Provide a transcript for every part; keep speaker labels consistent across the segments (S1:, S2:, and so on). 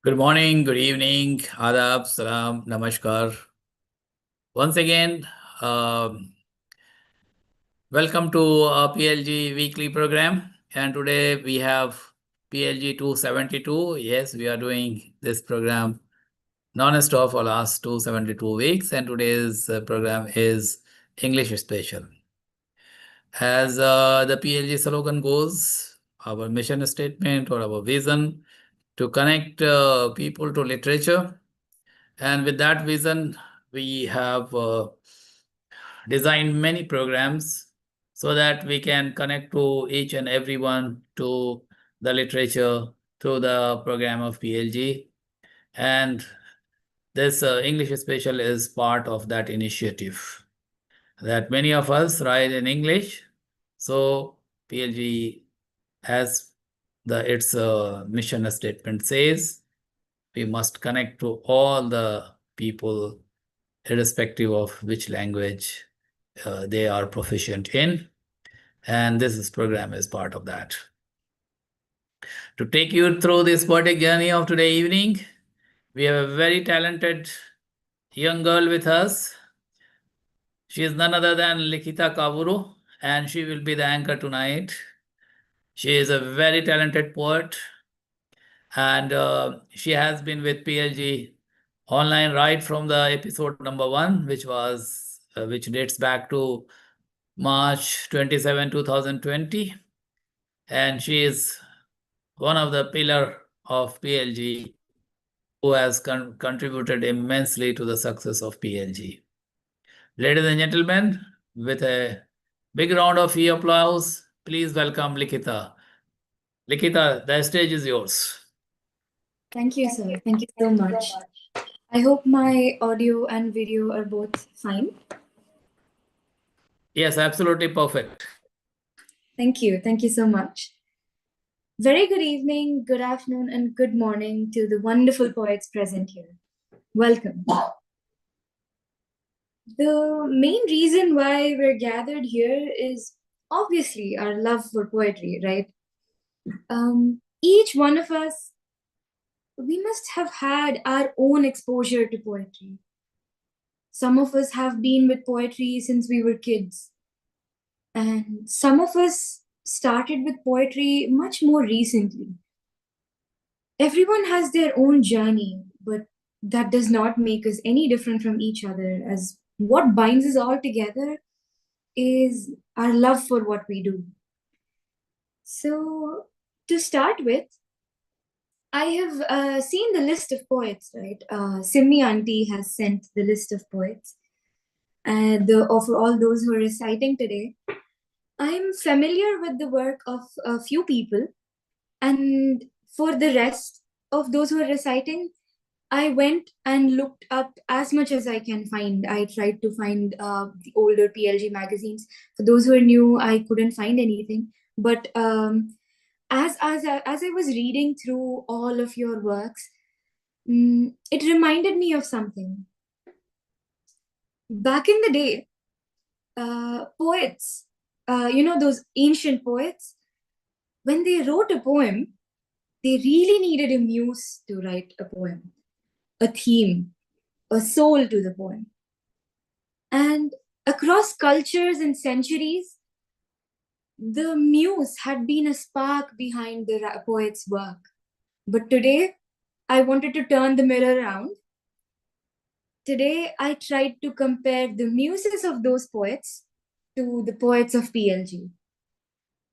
S1: Good morning, good evening, adab, salam, namaskar. Once again, welcome to our PLG weekly program. And today we have PLG 272. Yes, we are doing this program non-stop for last 272 weeks. And today's program is English Special. As the PLG slogan goes, our mission statement or our vision to connect people to literature. And with that vision, we have designed many programs so that we can connect to each and everyone to the literature through the program of PLG. And this English Special is part of that initiative that many of us write in English. So PLG, as its mission statement says, we must connect to all the people irrespective of which language they are proficient in. And this program is part of that. To take you through this poetic journey of today evening, we have a very talented young girl with us. She is none other than Likita Kavuru, and she will be the anchor tonight. She is a very talented poet, and she has been with PLG online right from the episode number 1, which dates back to March 27, 2020. And she is one of the pillar of PLG who has contributed immensely to the success of PLG. Ladies and gentlemen, with a big round of applause, please welcome Likita. Likita, the stage is yours.
S2: Thank you, sir. Thank you so much. I hope my audio and video are both fine.
S1: Yes, absolutely perfect.
S2: Thank you. Thank you so much. Very good evening, good afternoon, and good morning to the wonderful poets present here. Welcome. The main reason why we're gathered here is obviously our love for poetry, right? Each one of us, we must have had our own exposure to poetry. Some of us have been with poetry since we were kids. And some of us started with poetry much more recently. Everyone has their own journey, but that does not make us any different from each other, as what binds us all together is our love for what we do. So, to start with, I have seen the list of poets, right? Simmi Auntie has sent the list of poets. And for all those who are reciting today, I'm familiar with the work of a few people. And for the rest of those who are reciting, I went and looked up as much as I can find. I tried to find the older PLG magazines. For those who are new, I couldn't find anything. But as I was reading through all of your works, it reminded me of something. Back in the day, poets, those ancient poets, when they wrote a poem, they really needed a muse to write a poem, a theme, a soul to the poem. And across cultures and centuries, the muse had been a spark behind the poet's work. But today, I wanted to turn the mirror around. Today, I tried to compare the muses of those poets to the poets of PLG.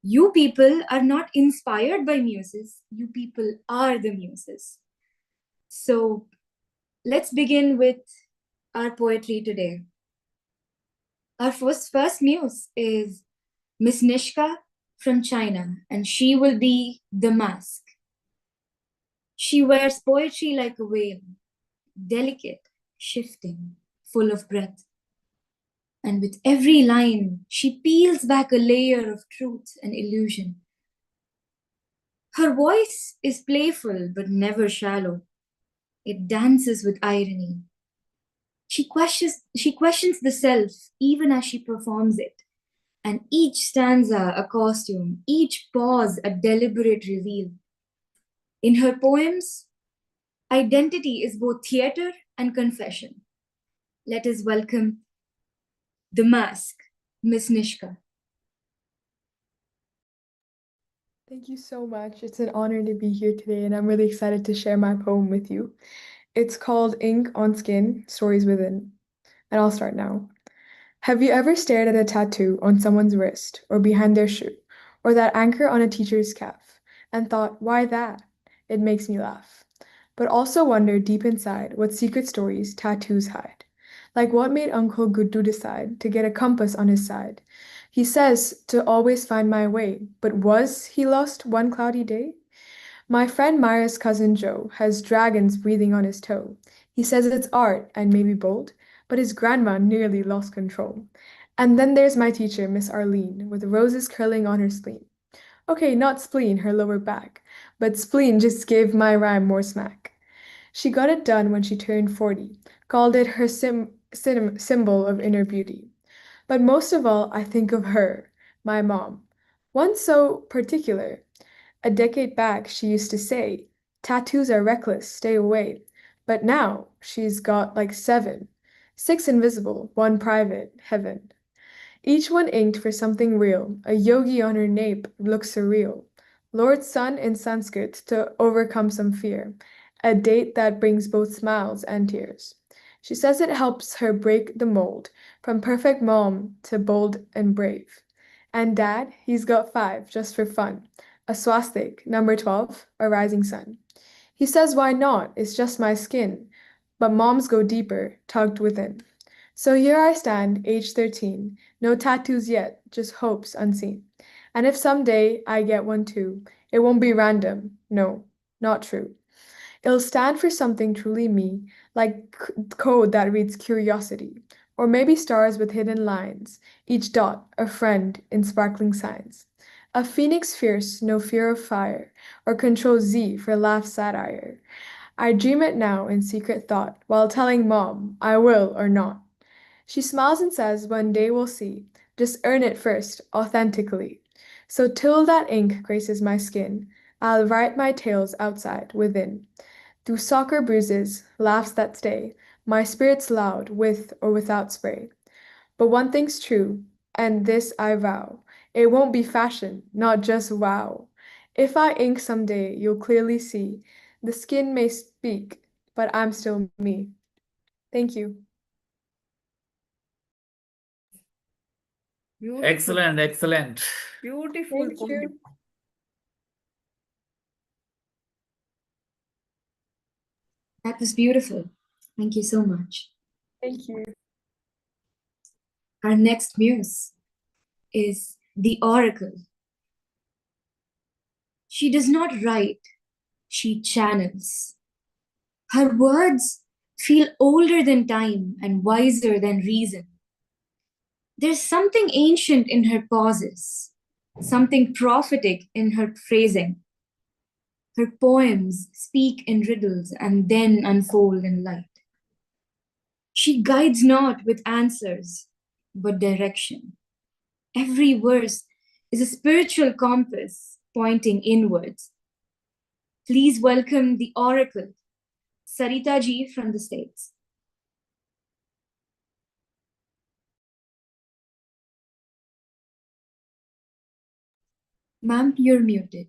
S2: You people are not inspired by muses, you people are the muses. So let's begin with our poetry today. Our first muse is Miss Nishka from China, and she will be the mask. She wears poetry like a veil, delicate, shifting, full of breath. And with every line, she peels back a layer of truth and illusion. Her voice is playful but never shallow. It dances with irony. She questions the self even as she performs it. And each stanza a costume, each pause a deliberate reveal. In her poems, identity is both theater and confession. Let us welcome the mask, Miss Nishka.
S3: Thank you so much. It's an honor to be here today, and I'm really excited to share my poem with you. It's called Ink on Skin, Stories Within, and I'll start now. Have you ever stared at a tattoo on someone's wrist or behind their shoe, or that anchor on a teacher's calf, and thought, why that? It makes me laugh. But also wonder deep inside what secret stories tattoos hide. Like what made Uncle Guddu decide to get a compass on his side? He says to always find my way, but was he lost one cloudy day? My friend Maya's cousin Joe has dragons breathing on his toe. He says it's art and maybe bold, but his grandma nearly lost control. And then there's my teacher, Miss Arlene, with roses curling on her spleen. Okay, not spleen, her lower back, but spleen just gave my rhyme more smack. She got it done when she turned 40, called it her symbol of inner beauty. But most of all, I think of her, my mom. One so particular. A decade back, she used to say, tattoos are reckless, stay away. But now, she's got like seven. Six invisible, one private, heaven. Each one inked for something real. A yogi on her nape looks surreal. Lord Sun in Sanskrit to overcome some fear. A date that brings both smiles and tears. She says it helps her break the mold, from perfect mom to bold and brave. And dad, he's got five, just for fun. A swastik, number 12, a rising sun. He says, why not? It's just my skin. But moms go deeper, tugged within. So here I stand, age 13, no tattoos yet, just hopes unseen. And if someday I get one too, it won't be random. No, not true. It'll stand for something truly me, like code that reads curiosity, or maybe stars with hidden lines, each dot a friend in sparkling signs. A phoenix fierce, no fear of fire, or Control Z for laugh satire. I dream it now in secret thought, while telling mom I will or not. She smiles and says, one day we'll see. Just earn it first, authentically. So till that ink graces my skin, I'll write my tales outside, within. Through soccer bruises, laughs that stay, my spirit's loud, with or without spray. But one thing's true, and this I vow, it won't be fashion, not just wow. If I ink someday, you'll clearly see, the skin may speak, but I'm still me. Thank you.
S4: Beautiful,
S1: Excellent.
S4: beautiful
S3: Thank
S4: poem.
S3: you.
S2: That was beautiful. Thank you so much.
S3: Thank you.
S2: Our next muse is the Oracle. She does not write, she channels. Her words feel older than time and wiser than reason. There's something ancient in her pauses, something prophetic in her phrasing. Her poems speak in riddles and then unfold in light. She guides not with answers, but direction. Every verse is a spiritual compass, pointing inwards. Please welcome the Oracle, Sarita ji from the States. Ma'am, you're muted.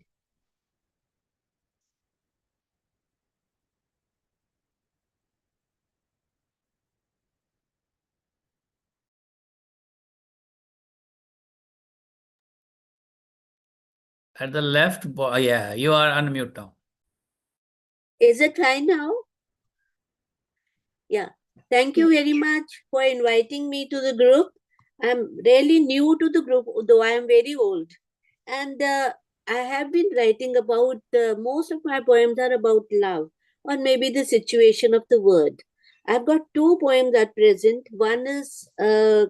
S1: At the left, yeah, you are unmute now.
S4: Is it fine now? Yeah. Thank you very much for inviting me to the group. I'm really new to the group, though I am very old. And I have been writing about, most of my poems are about love, or maybe the situation of the word. I've got two poems at present. One is a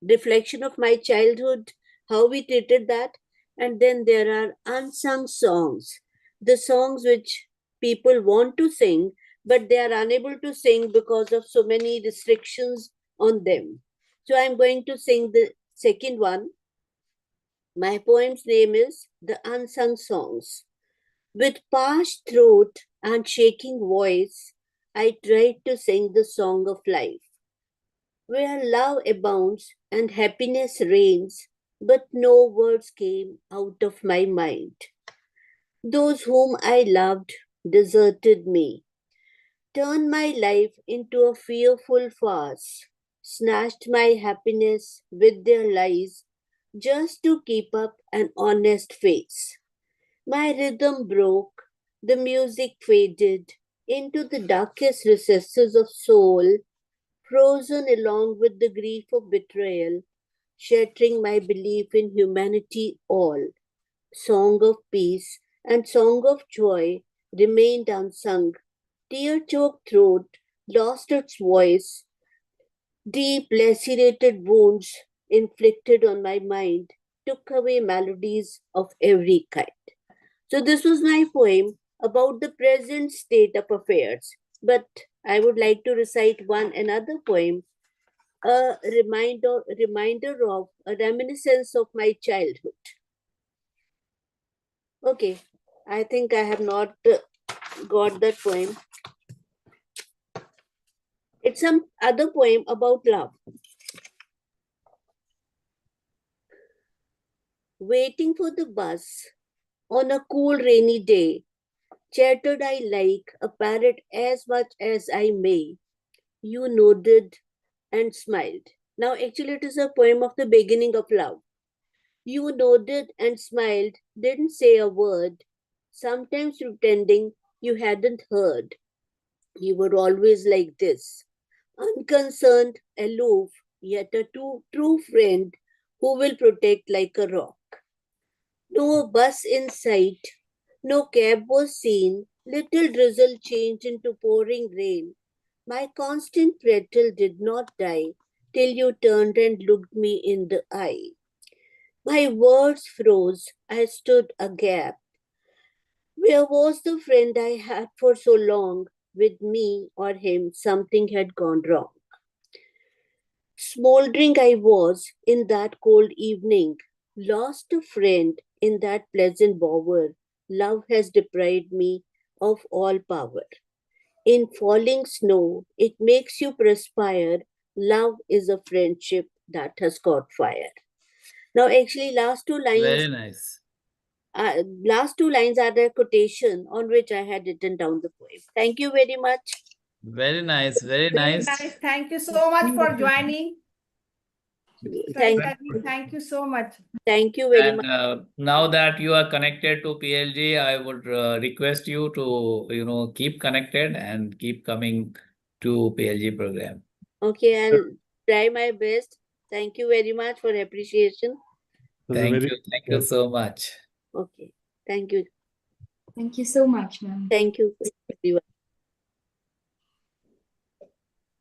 S4: reflection of my childhood, how we treated that. And then there are unsung songs, the songs which people want to sing, but they are unable to sing because of so many restrictions on them. So I'm going to sing the second one. My poem's name is The Unsung Songs. With parched throat and shaking voice, I tried to sing the song of life, where love abounds and happiness reigns, but no words came out of my mind. Those whom I loved deserted me, turned my life into a fearful farce, snatched my happiness with their lies just to keep up an honest face. My rhythm broke, the music faded into the darkest recesses of soul, frozen along with the grief of betrayal, shattering my belief in humanity all. Song of peace and song of joy remained unsung. Tear-choked throat lost its voice. Deep lacerated wounds inflicted on my mind took away melodies of every kind. So this was my poem about the present state of affairs. But I would like to recite another poem, a reminder of a reminiscence of my childhood. Okay, I think I have not got that poem. It's some other poem about love. Waiting for the bus on a cool rainy day, chattered I like a parrot as much as I may. You nodded and smiled. Now, actually, it is a poem of the beginning of love. You nodded and smiled, didn't say a word, sometimes pretending you hadn't heard. You were always like this, unconcerned, aloof, yet a true friend who will protect like a rock. No bus in sight, no cab was seen, little drizzle changed into pouring rain. My constant prattle did not die till you turned and looked me in the eye. My words froze, I stood aghast. Where was the friend I had for so long? With me or him, something had gone wrong. Smoldering I was in that cold evening, lost a friend in that pleasant bower. Love has deprived me of all power. In falling snow, it makes you perspire. Love is a friendship that has caught fire. Now, actually,
S1: Very nice.
S4: last two lines are the quotation on which I had written down the poem. Thank you very much.
S1: Very nice. Very
S5: Very
S1: nice.
S5: nice. Thank you so much for joining.
S4: Thank
S5: Thank you so much.
S4: you very
S1: And
S4: much.
S1: now that you are connected to PLG, I would request you to, keep connected and keep coming to PLG program.
S4: Okay, I'll try my best. Thank you very much for appreciation.
S1: Thank you. Thank you so much.
S4: Okay, thank you.
S2: Thank you so much, ma'am.
S4: Thank you, everyone.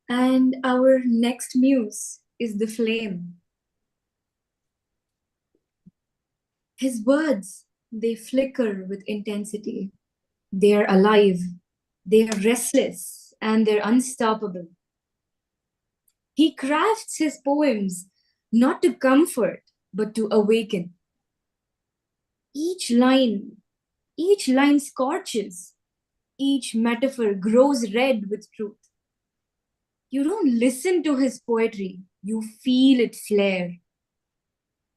S2: And our next muse is the flame. His words, they flicker with intensity. They are alive, they are restless, and they're unstoppable. He crafts his poems not to comfort, but to awaken. Each line scorches. Each metaphor grows red with truth. You don't listen to his poetry, you feel it flare.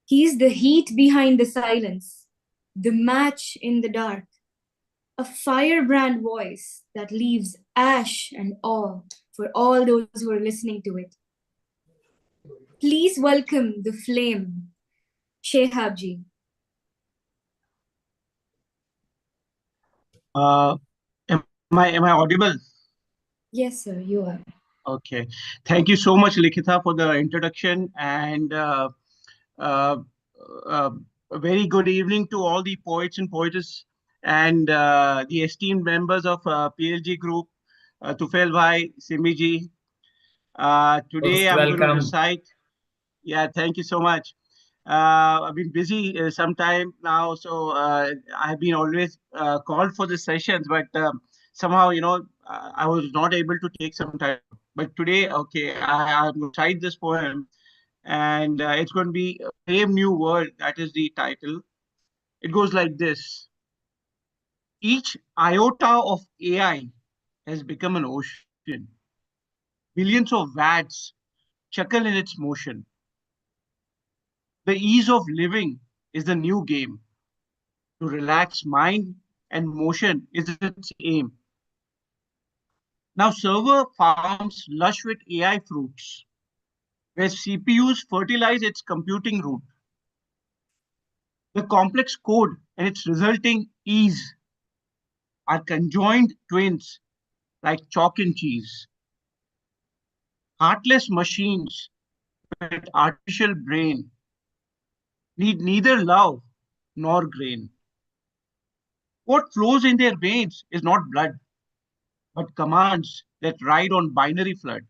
S2: He's the heat behind the silence, the match in the dark, a firebrand voice that leaves ash and awe for all those who are listening to it. Please welcome the flame, Shehabji.
S6: Am I audible?
S2: Yes, sir, you are.
S6: Okay. Thank you so much, Likita, for the introduction, and uh, a very good evening to all the poets and poetess and the esteemed members of PLG group, Tufail Bhai, Simi ji. Today
S1: Most
S6: I'm going to
S1: welcome.
S6: recite. Yeah, thank you so much. I've been busy some time now, so I've been always called for the sessions, but somehow, I was not able to take some time. But today, okay, I'm going to recite this poem, and it's going to be A Brave New World. That is the title. It goes like this. Each iota of AI has become an ocean. Billions of watts chuckle in its motion. The ease of living is the new game. To relax mind and motion is its aim. Now server farms lush with AI fruits, where CPUs fertilize its computing root. The complex code and its resulting ease are conjoined twins like chalk and cheese. Heartless machines with artificial brain need neither love nor grain. What flows in their veins is not blood, but commands that ride on binary flood.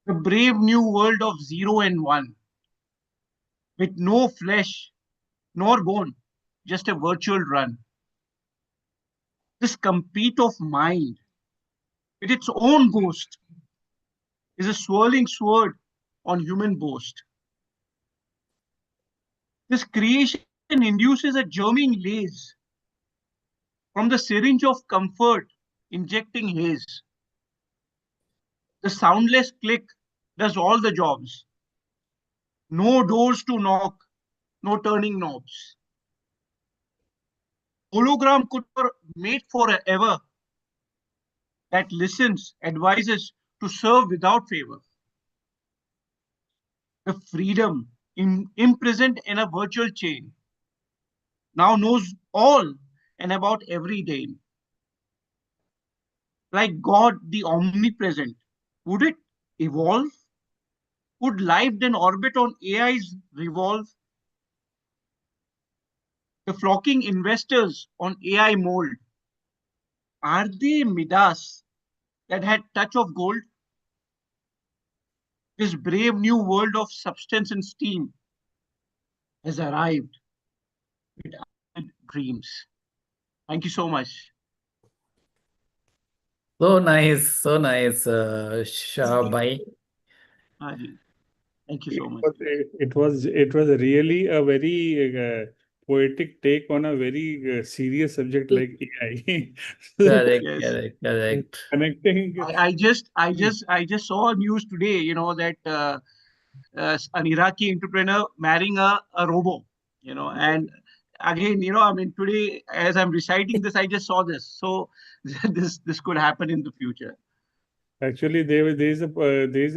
S6: The brave new world of 0 and 1, with no flesh nor bone, just a virtual run. This compete of mind with its own ghost is a swirling sword on human boast. This creation induces a germing laze from the syringe of comfort injecting haze. The soundless click does all the jobs. No doors to knock, no turning knobs. Hologram could mate forever that listens, advises to serve without favor. The freedom imprisoned in a virtual chain now knows all and about every day. Like God, the omnipresent, would it evolve? Would life then orbit on AI's revolve? The flocking investors on AI mold, are they Midas that had touch of gold? This brave new world of substance and steam has arrived with dreams. Thank you so much.
S1: So nice, Shah Bhai.
S6: Thank you so much.
S7: It was really a very poetic take on a very serious subject like AI.
S1: Correct,
S6: Yes.
S1: correct.
S7: Connecting.
S6: I just saw a news today, that an Iraqi entrepreneur marrying a robo, and again, today as I'm reciting this, I just saw this. So this could happen in the future.
S7: Actually, there is a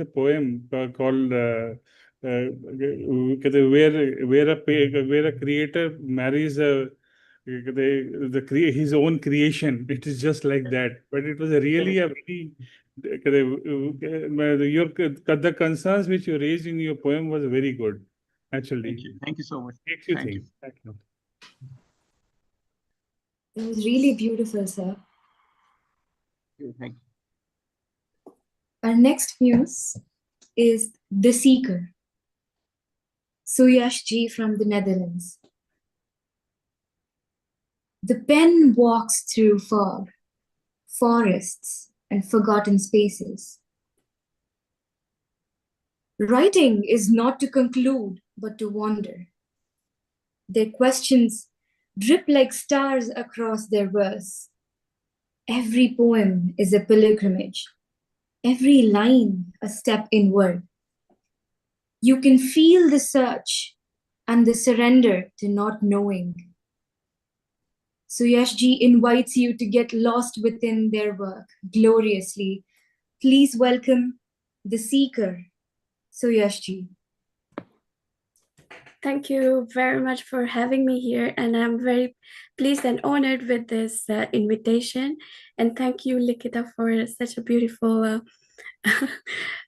S7: poem called where a creator marries his own creation. It is just like that. But it was really a very the concerns which you raised in your poem was very good. Actually,
S6: Thank you so much.
S7: makes you
S6: Thank
S7: think.
S6: you.
S7: Thank you.
S2: It was really beautiful, sir.
S6: Thank you.
S2: Our next muse is The Seeker, Suyash Ji from the Netherlands. The pen walks through fog, forests, and forgotten spaces. Writing is not to conclude, but to wander. Their questions drip like stars across their verse. Every poem is a pilgrimage, every line a step inward. You can feel the search and the surrender to not knowing. So Yashji invites you to get lost within their work gloriously. Please welcome the seeker, So Yashji.
S8: Thank you very much for having me here, and I'm very pleased and honored with this invitation. And thank you, Likita, for such a beautiful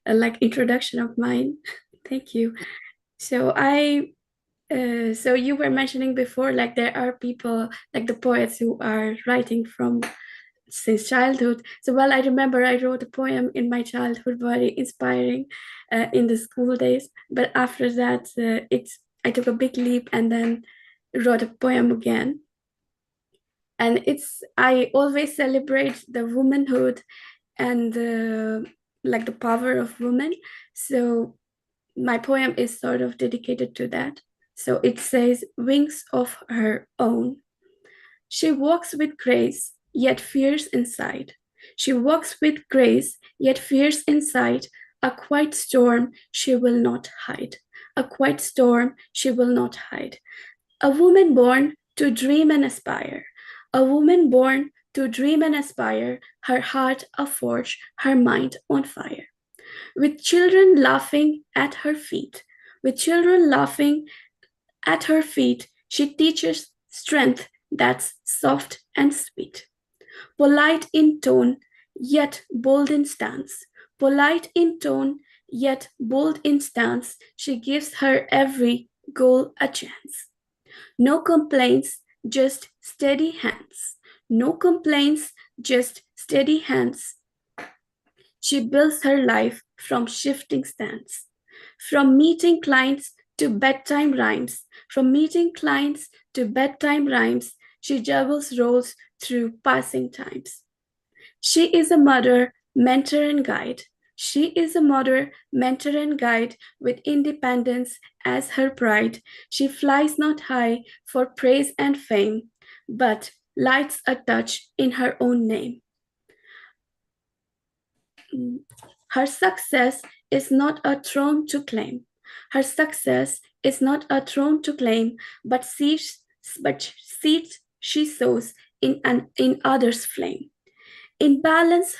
S8: like introduction of mine. Thank you. So so you were mentioning before, like there are people like the poets who are writing from since childhood. So well, I remember I wrote a poem in my childhood, very inspiring in the school days. But after that, I took a big leap and then wrote a poem again. And I always celebrate the womanhood and like the power of women. So my poem is sort of dedicated to that. So it says, wings of her own. She walks with grace, yet fierce inside. She walks with grace, yet fierce inside. A quiet storm she will not hide. A quiet storm she will not hide. A woman born to dream and aspire. A woman born to dream and aspire. Her heart a forge, her mind on fire. With children laughing at her feet. With children laughing at her feet, she teaches strength that's soft and sweet. Polite in tone, yet bold in stance. Polite in tone, yet bold in stance. She gives her every goal a chance. No complaints, just steady hands. No complaints, just steady hands. She builds her life from shifting stands. From meeting clients to bedtime rhymes. From meeting clients to bedtime rhymes, she juggles roles through passing times. She is a mother, mentor, and guide. She is a mother, mentor, and guide with independence as her pride. She flies not high for praise and fame, but lights a touch in her own name. Her success is not a throne to claim. Her success is not a throne to claim, but seeds she sows in others' flame. In balance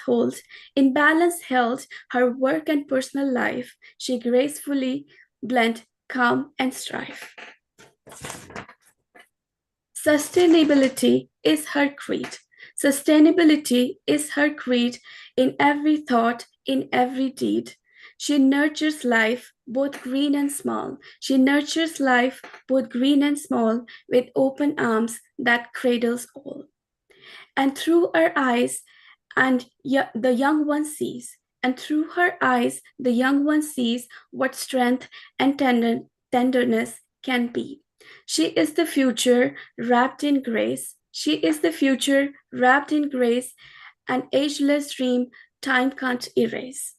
S8: held her work and personal life, she gracefully blend calm and strife. Sustainability is her creed. Sustainability is her creed in every thought, in every deed. She nurtures life, both green and small. She nurtures life, both green and small, with open arms that cradles all. And through her eyes, the young one sees. And through her eyes, the young one sees what strength and tenderness can be. She is the future wrapped in grace. She is the future wrapped in grace, an ageless dream time can't erase.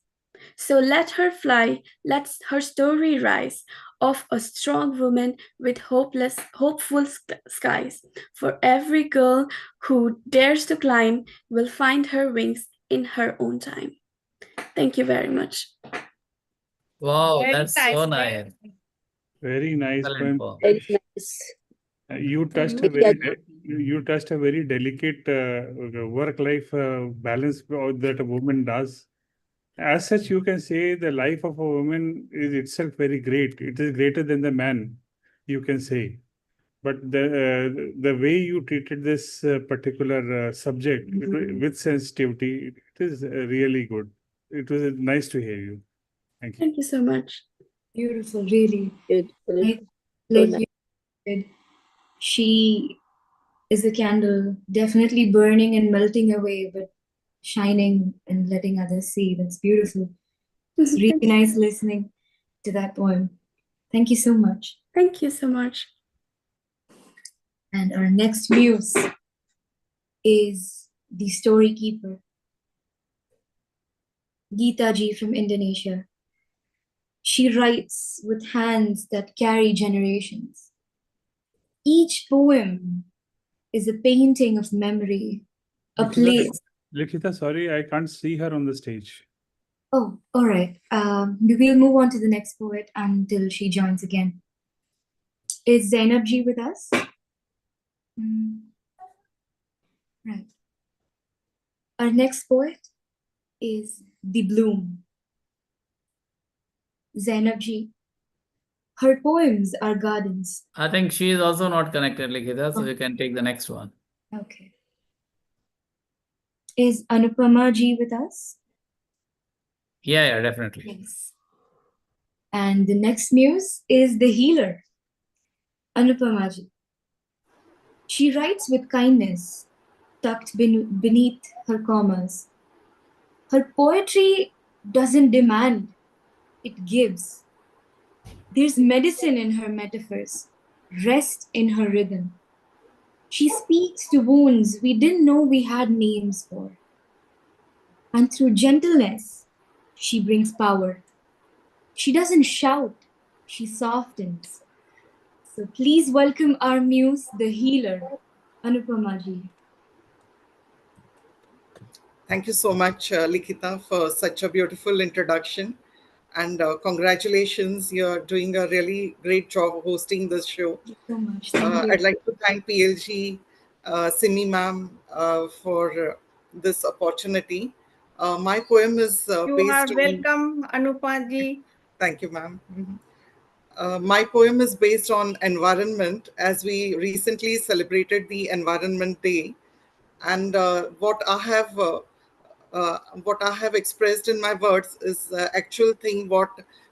S8: So let her fly, let her story rise of a strong woman with hopeful skies. For every girl who dares to climb will find her wings in her own time. Thank you very much.
S1: Wow,
S5: Very
S1: that's so
S5: nice.
S1: nice.
S7: Very nice
S1: Excellent
S7: poem.
S1: poem.
S4: Very nice.
S7: You touched a very delicate work-life balance that a woman does. As such, you can say the life of a woman is itself very great. It is greater than the man, you can say. But the way you treated this particular subject with sensitivity, it is really good. It was nice to hear you. Thank you.
S8: Thank you so much.
S2: Beautiful, really.
S4: Beautiful.
S2: Like
S4: So
S2: you said, she is a candle, definitely burning and melting away, but shining and letting others see. That's beautiful. It's really nice listening to that poem. Thank you so much.
S8: Thank you so much.
S2: And our next muse is the story keeper, Geeta Ji from Indonesia. She writes with hands that carry generations. Each poem is a painting of memory, a place.
S7: Likhita, sorry, I can't see her on the stage.
S2: Oh, all right. We'll move on to the next poet until she joins again. Is Zainab Ji with us? Right. Our next poet is The Bloom. Zainab Ji. Her poems are gardens.
S1: I think she is also not connected, Likita, so
S2: Oh.
S1: you can take the next one.
S2: Okay. Is Anupama Ji with us?
S1: Yeah, definitely.
S2: Yes. And the next muse is the healer, Anupama Ji. She writes with kindness, tucked beneath her commas. Her poetry doesn't demand, it gives. There's medicine in her metaphors, rest in her rhythm. She speaks to wounds we didn't know we had names for. And through gentleness, she brings power. She doesn't shout, she softens. So please welcome our muse, the healer, Anupama Ji.
S9: Thank you so much, Likita, for such a beautiful introduction. And congratulations, you're doing a really great job hosting this show.
S2: Thank you so much. Thank you.
S9: I'd like to thank PLG, Simi ma'am, for this opportunity. My poem is
S5: You
S9: based
S5: are
S9: on...
S5: welcome, Anupa Ji.
S9: Thank you, ma'am. My poem is based on environment, as we recently celebrated the Environment Day. And what I have expressed in my words is the actual thing what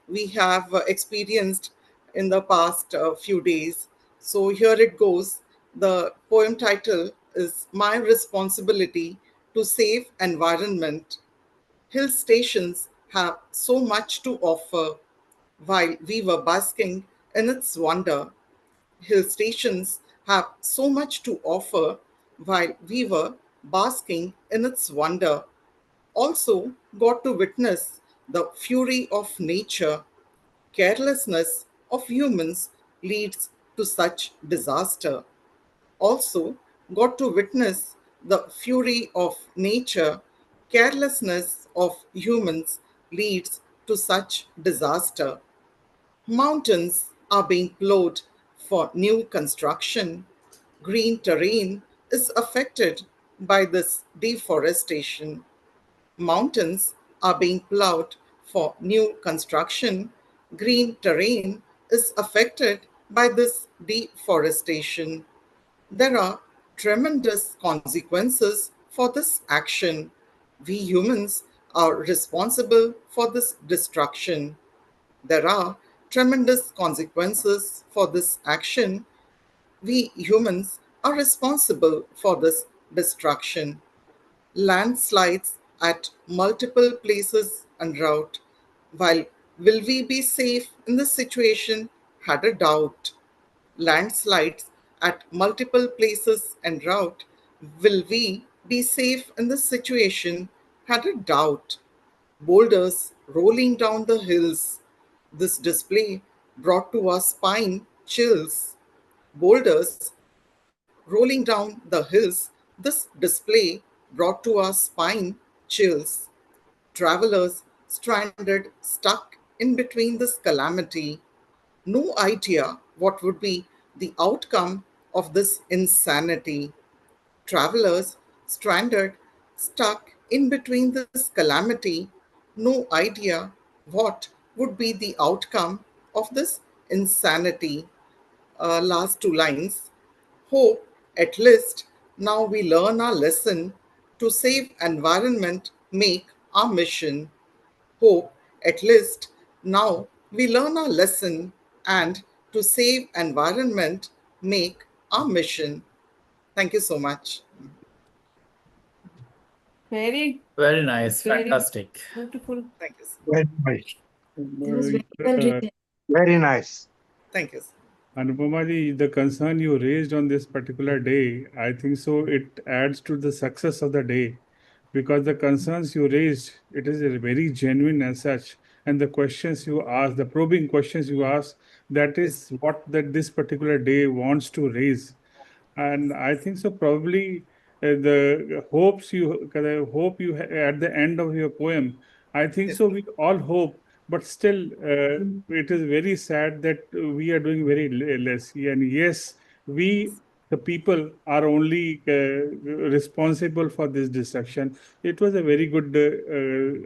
S9: we have experienced in the past few days. So here it goes. The poem title is My Responsibility to Save Environment. Hill stations have so much to offer. While we were basking in its wonder, hill stations have so much to offer while we were basking in its wonder. Also got to witness the fury of nature. Carelessness of humans leads to such disaster. Also got to witness the fury of nature. Carelessness of humans leads to such disaster. Mountains are being plowed for new construction. Green terrain is affected by this deforestation. Mountains are being plowed for new construction. Green terrain is affected by this deforestation. There are tremendous consequences for this action. We humans are responsible for this destruction. There are tremendous consequences for this action. We humans are responsible for this destruction. Landslides at multiple places en route. While will we be safe in this situation? Had a doubt. Landslides at multiple places en route. Will we be safe in this situation? Had a doubt. Boulders rolling down the hills. This display brought to our spine chills. Boulders rolling down the hills. This display brought to our spine chills. Travelers stranded, stuck in between this calamity. No idea what would be the outcome of this insanity. Travelers stranded, stuck in between this calamity, no idea what would be the outcome of this insanity. Last two lines. Hope, at least, now we learn our lesson. To save environment, make our mission. Hope, at least, now we learn our lesson, and to save environment, make our mission. Thank you so much.
S5: Very
S1: nice. Fantastic.
S5: beautiful.
S9: Thank you.
S10: Very nice.
S2: That was very well written.
S10: Very nice.
S9: Thank you.
S7: Anupama ji, the concern you raised on this particular day, I think so it adds to the success of the day, because the concerns you raised, it is very genuine as such. and the questions you ask, the probing questions you ask, that is what this particular day wants to raise. And I think so probably the hopes you at the end of your poem, I think so we all hope, but still it is very sad that we are doing very less. And yes, we the people are only responsible for this destruction. It was a very good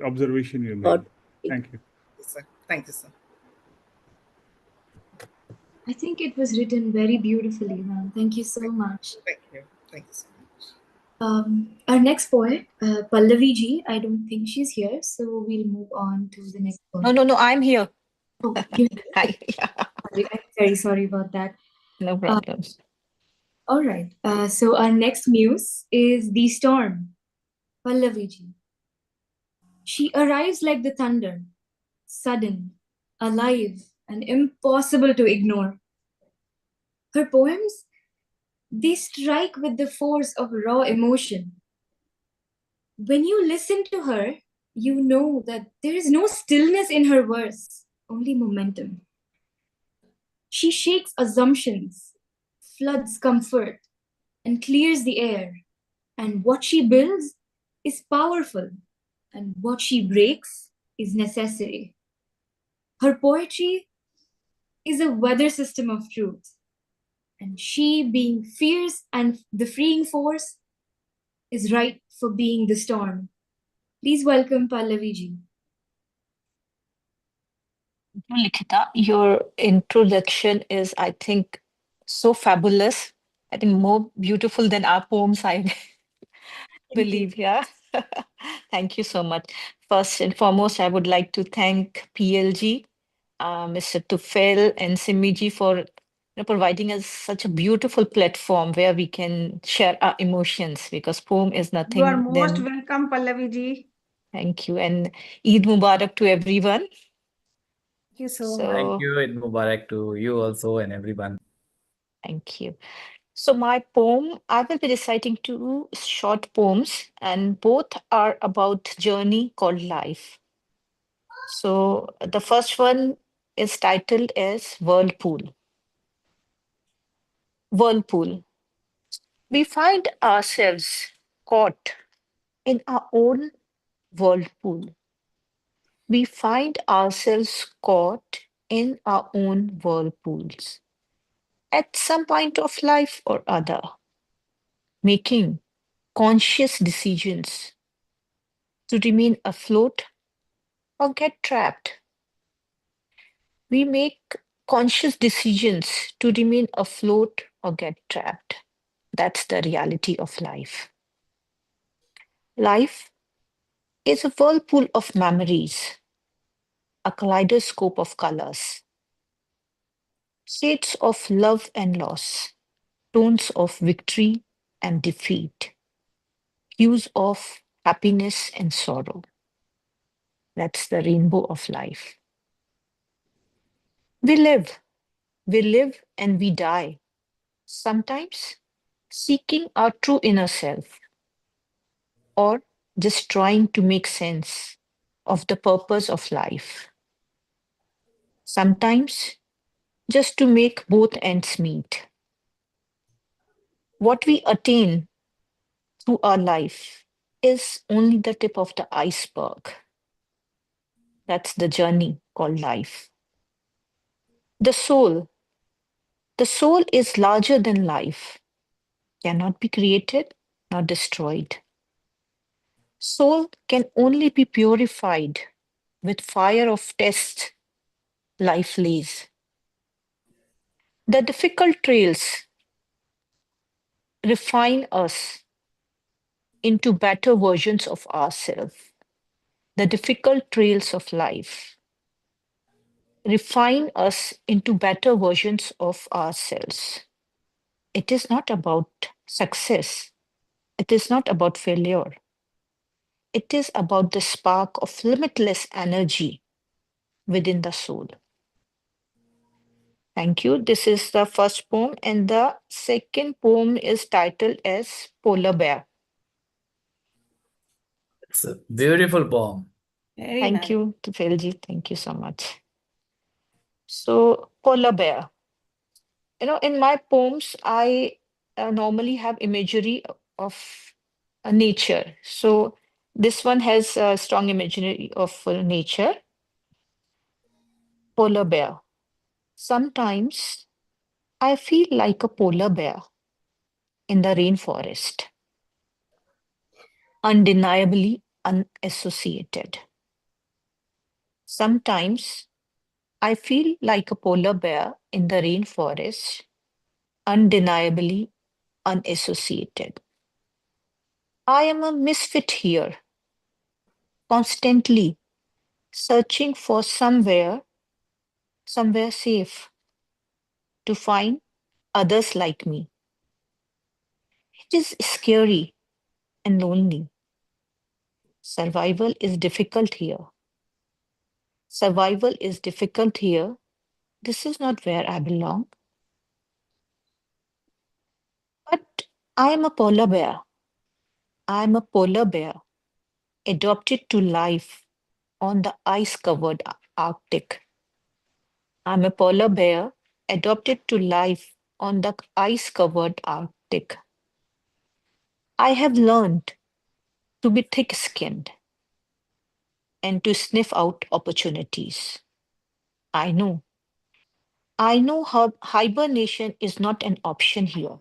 S7: observation you made. Thank you.
S9: Yes, sir. Thank you, sir.
S2: I think it was written very beautifully, ma'am. Thank you so much.
S9: Thank you. Thank you so much.
S2: Our next poet, Pallavi ji, I don't think she's here, so we'll move on to the next poet.
S10: No, I'm here.
S2: Oh, you
S10: Hi. Yeah,
S2: sorry, I'm very sorry about that.
S10: no problem.
S2: All right. So our next muse is the storm, Pallavi ji. She arrives like the thunder, sudden, alive, and impossible to ignore. Her poems, they strike with the force of raw emotion. When you listen to her, you know that there is no stillness in her verse, only momentum. She shakes assumptions, floods comfort, and clears the air. And what she builds is powerful, and what she breaks is necessary. Her poetry is a weather system of truth, and she, being fierce and the freeing force, is right for being the storm. Please welcome Pallavi ji.
S10: Likita, your introduction is, I think, so fabulous. I think more beautiful than our poems, I believe. Yeah. Thank you so much. First and foremost, I would like to thank PLG, Mr. Tufel and Simiji for providing us such a beautiful platform where we can share our emotions, because poem is
S5: You are
S10: nothing
S5: most
S10: than.
S5: welcome, Pallavi ji.
S10: Thank you, and Eid Mubarak to everyone.
S5: Thank you so much.
S1: Thank
S10: So
S1: you. Eid Mubarak to you also and everyone.
S10: thank you. So my poem, I will be reciting two short poems, and both are about journey called life. So the first one is titled as Whirlpool. Whirlpool. We find ourselves caught in our own whirlpool. We find ourselves caught in our own whirlpools at some point of life or other, making conscious decisions to remain afloat or get trapped. We make conscious decisions to remain afloat or get trapped. That's the reality of life. Life is a whirlpool of memories, a kaleidoscope of colors, shades of love and loss, tones of victory and defeat, hues of happiness and sorrow. That's the rainbow of life. We live and we die, sometimes seeking our true inner self, or just trying to make sense of the purpose of life. Sometimes just to make both ends meet. What we attain through our life is only the tip of the iceberg. That's the journey called life. The soul is larger than life, cannot be created nor destroyed. Soul can only be purified with fire of tests life lays. The difficult trails refine us into better versions of ourselves. The difficult trails of life refine us into better versions of ourselves. It is not about success. It is not about failure. It is about the spark of limitless energy within the soul. Thank you. This is the first poem, and the second poem is titled as Polar Bear.
S1: It's a beautiful poem.
S5: Very
S10: Thank
S5: nice.
S10: you, Tufel Thank you so much. So, polar bear. In my poems, I normally have imagery of nature. So, this one has a strong imagery of nature. Polar bear. Sometimes I feel like a polar bear in the rainforest, undeniably unassociated. Sometimes I feel like a polar bear in the rainforest, undeniably unassociated. I am a misfit here, constantly searching for somewhere safe to find others like me. It is scary and lonely. Survival is difficult here. Survival is difficult here. This is not where I belong. But I am a polar bear. I am a polar bear adopted to life on the ice covered Arctic. I'm a polar bear adopted to life on the ice covered Arctic. I have learned to be thick skinned and to sniff out opportunities. I know. I know how hibernation is not an option here.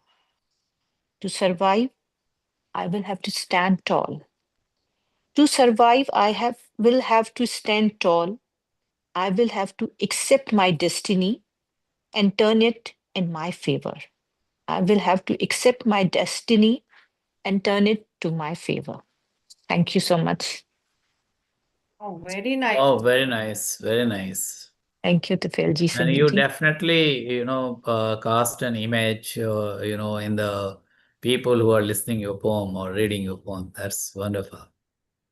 S10: To survive, I will have to stand tall. To survive, will have to stand tall. I will have to accept my destiny and turn it in my favor. I will have to accept my destiny and turn it to my favor. Thank you so much.
S5: Oh, very nice.
S1: Oh, very nice. Very nice.
S10: Thank you, Tufel
S1: And you
S10: Ji.
S1: definitely, cast an image, in the people who are listening your poem or reading your poem. That's wonderful.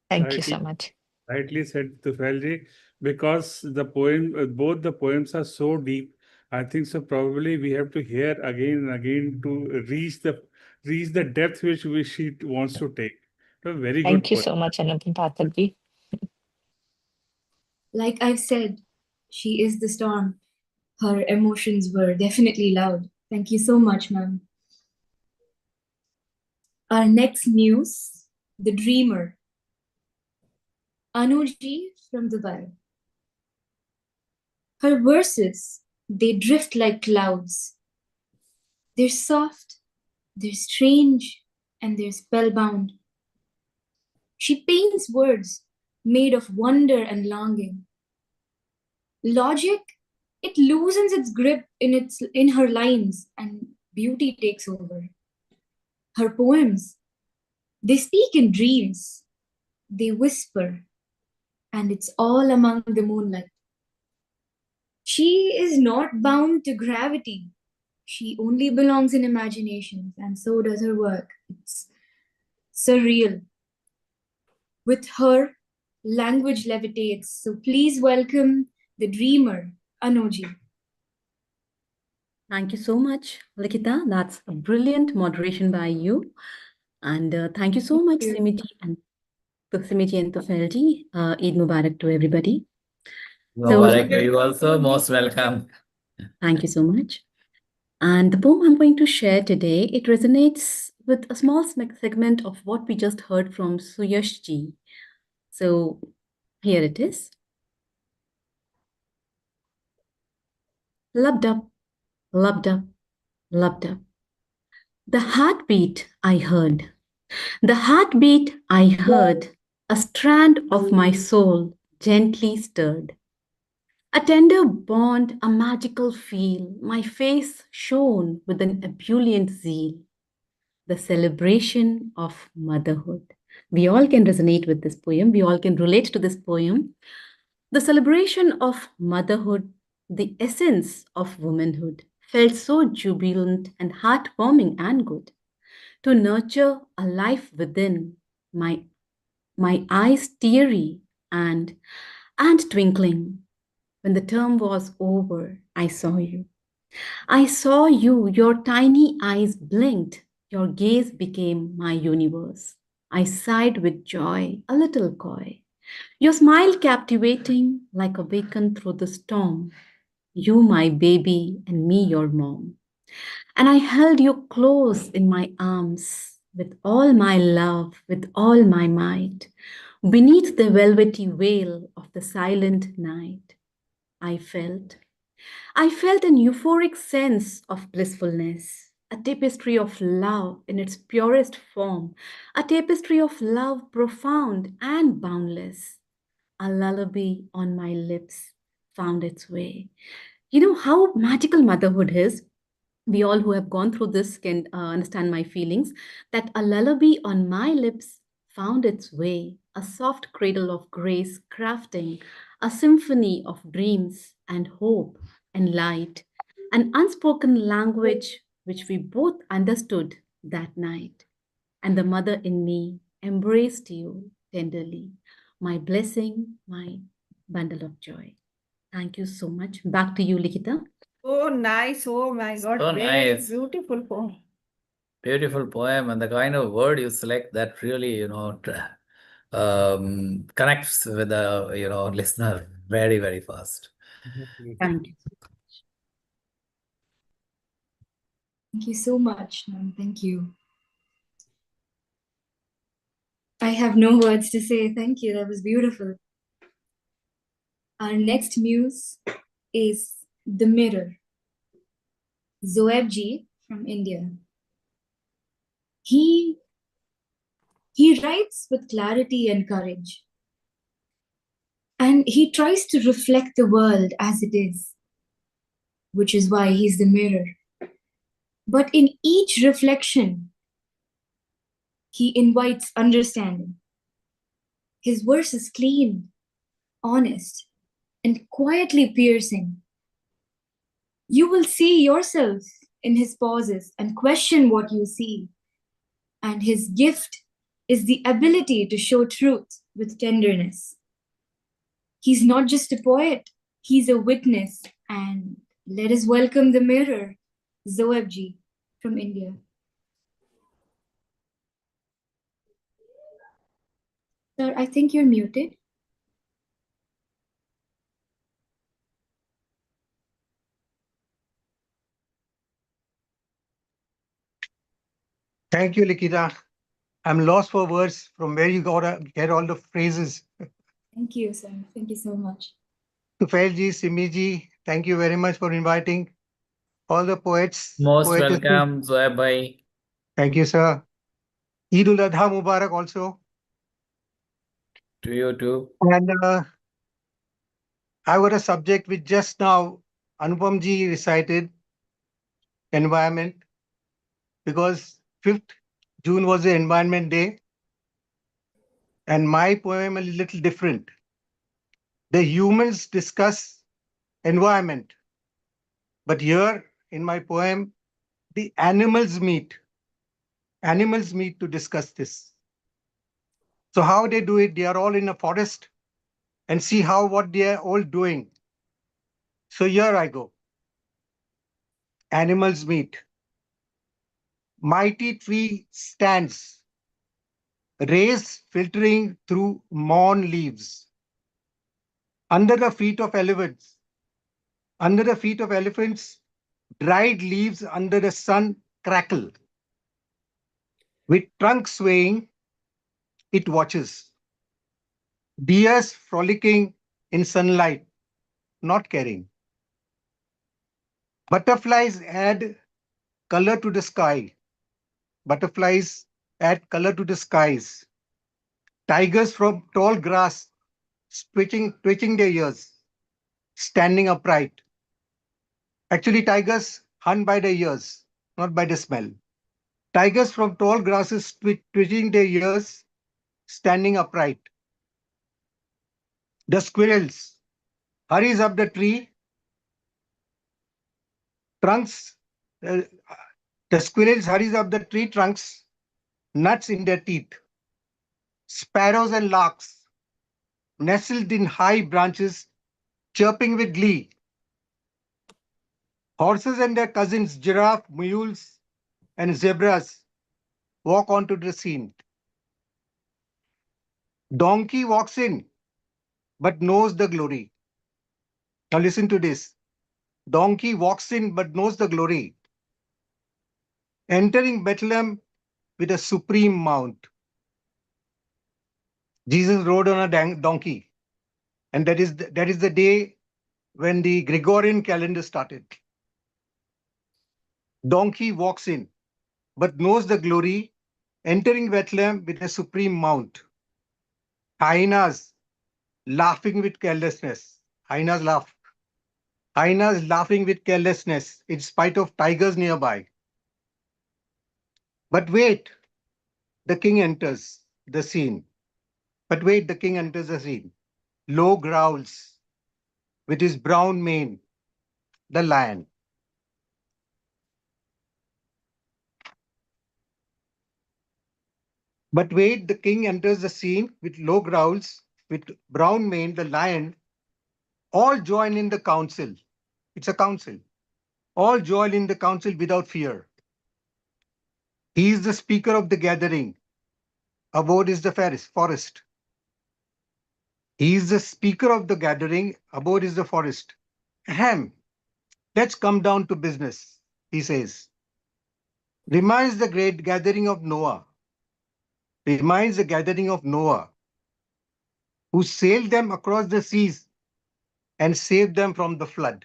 S10: Thank you so much.
S7: Rightly said, Tufel because the poem, both the poems are so deep. I think so. Probably we have to hear again and again to reach the depth which she wants to take. A very good
S10: Thank you
S7: poem.
S10: so much, Anupam Patalji.
S2: Like I've said, she is the storm. Her emotions were definitely loud. Thank you so much, ma'am. Our next news, The Dreamer. Anuji from Dubai. Her verses, they drift like clouds. They're soft, they're strange, and they're spellbound. She paints words made of wonder and longing. Logic, it loosens its grip in her lines, and beauty takes over. Her poems, they speak in dreams, they whisper, and it's all among the moonlight. She is not bound to gravity. She only belongs in imagination, and so does her work. It's surreal. With her, language levitates. So please welcome the dreamer, Anoji.
S11: Thank you so much, Likita. That's a brilliant moderation by you. And thank you so much, Simiti and Tufelji. Eid Mubarak to everybody.
S1: Mubarak to you also. Most welcome.
S11: Thank you so much. And the poem I'm going to share today, it resonates with a small segment of what we just heard from Suyashji. So here it is. Loved up, loved up, loved up. The heartbeat I heard. The heartbeat I heard, a strand of my soul gently stirred. A tender bond, a magical feel, my face shone with an ebullient zeal. The celebration of motherhood. We all can resonate with this poem. We all can relate to this poem. The celebration of motherhood, the essence of womanhood, felt so jubilant and heartwarming and good. To nurture a life within, my eyes teary and twinkling. When the term was over, I saw you. I saw you, your tiny eyes blinked, your gaze became my universe. I sighed with joy, a little coy. Your smile captivating like a beacon through the storm. You, my baby, and me, your mom. And I held you close in my arms with all my love, with all my might. Beneath the velvety veil of the silent night, I felt. I felt an euphoric sense of blissfulness, a tapestry of love in its purest form, a tapestry of love profound and boundless. A lullaby on my lips found its way. You know how magical motherhood is? We all who have gone through this can understand my feelings that a lullaby on my lips found its way, a soft cradle of grace crafting a symphony of dreams and hope and light, an unspoken language which we both understood that night. And the mother in me embraced you tenderly, my blessing, my bundle of joy. Thank you so much. Back to you, Likita.
S5: Oh, nice. Oh my God.
S1: So
S5: Very
S1: nice.
S5: beautiful poem.
S1: Beautiful poem, and the kind of word you select that really, connects with the, listener very, very fast.
S11: Thank you.
S2: Thank you so much, ma'am. Thank you. I have no words to say. Thank you. That was beautiful. Our next muse is The Mirror, Zoeb Ji from India. He writes with clarity and courage. And he tries to reflect the world as it is, which is why he's the mirror. But in each reflection, he invites understanding. His verse is clean, honest, and quietly piercing. You will see yourself in his pauses and question what you see. And his gift is the ability to show truth with tenderness. He's not just a poet, he's a witness. And let us welcome the mirror, Zoeb Ji from India. Sir, I think you're muted.
S12: Thank you, Likita. I'm lost for words from where you gotta get all the phrases.
S2: Thank you, sir. Thank you so much.
S12: To Failji, Simiji, thank you very much for inviting all the poets.
S1: Most
S12: poetesses.
S1: welcome, Zoeb bhai.
S12: Thank you, sir. Eid ul Adha Mubarak also.
S1: To you too.
S12: And I got a subject which just now Anupamji recited, environment, because 5th June was the Environment Day. And my poem is a little different. The humans discuss environment. But here in my poem, the animals meet. Animals meet to discuss this. So how they do it, they are all in a forest and see what they are all doing. So here I go. Animals meet. Mighty tree stands, rays filtering through morn leaves. Under the feet of elephants, dried leaves under the sun crackle. With trunk swaying, it watches. Deers frolicking in sunlight, not caring. Butterflies add color to the sky. Butterflies add color to the skies. Tigers from tall grass twitching their ears, standing upright. Actually, tigers hunt by the ears, not by the smell. Tigers from tall grasses twitching their ears, standing upright. The squirrels hurries up the tree, trunks. The squirrels hurries up the tree trunks, nuts in their teeth. Sparrows and larks nestled in high branches, chirping with glee. Horses and their cousins, giraffe, mules, and zebras walk onto the scene. Donkey walks in, but knows the glory. Now listen to this. Donkey walks in but knows the glory. Entering Bethlehem with a supreme mount. Jesus rode on a donkey. And that is the day when the Gregorian calendar started. Donkey walks in, but knows the glory, entering Bethlehem with a supreme mount. Hyenas laughing with carelessness. Hyenas laugh. Hyenas laughing with carelessness in spite of tigers nearby. But wait, the king enters the scene. But wait, the king enters the scene. Low growls with his brown mane, the lion. But wait, the king enters the scene with low growls, with brown mane, the lion. All join in the council. It's a council. All join in the council without fear. He is the speaker of the gathering. Abode is the forest. He is the speaker of the gathering. Abode is the forest. Ahem. Let's come down to business, he says. Reminds the great gathering of Noah. Reminds the gathering of Noah, who sailed them across the seas and saved them from the flood.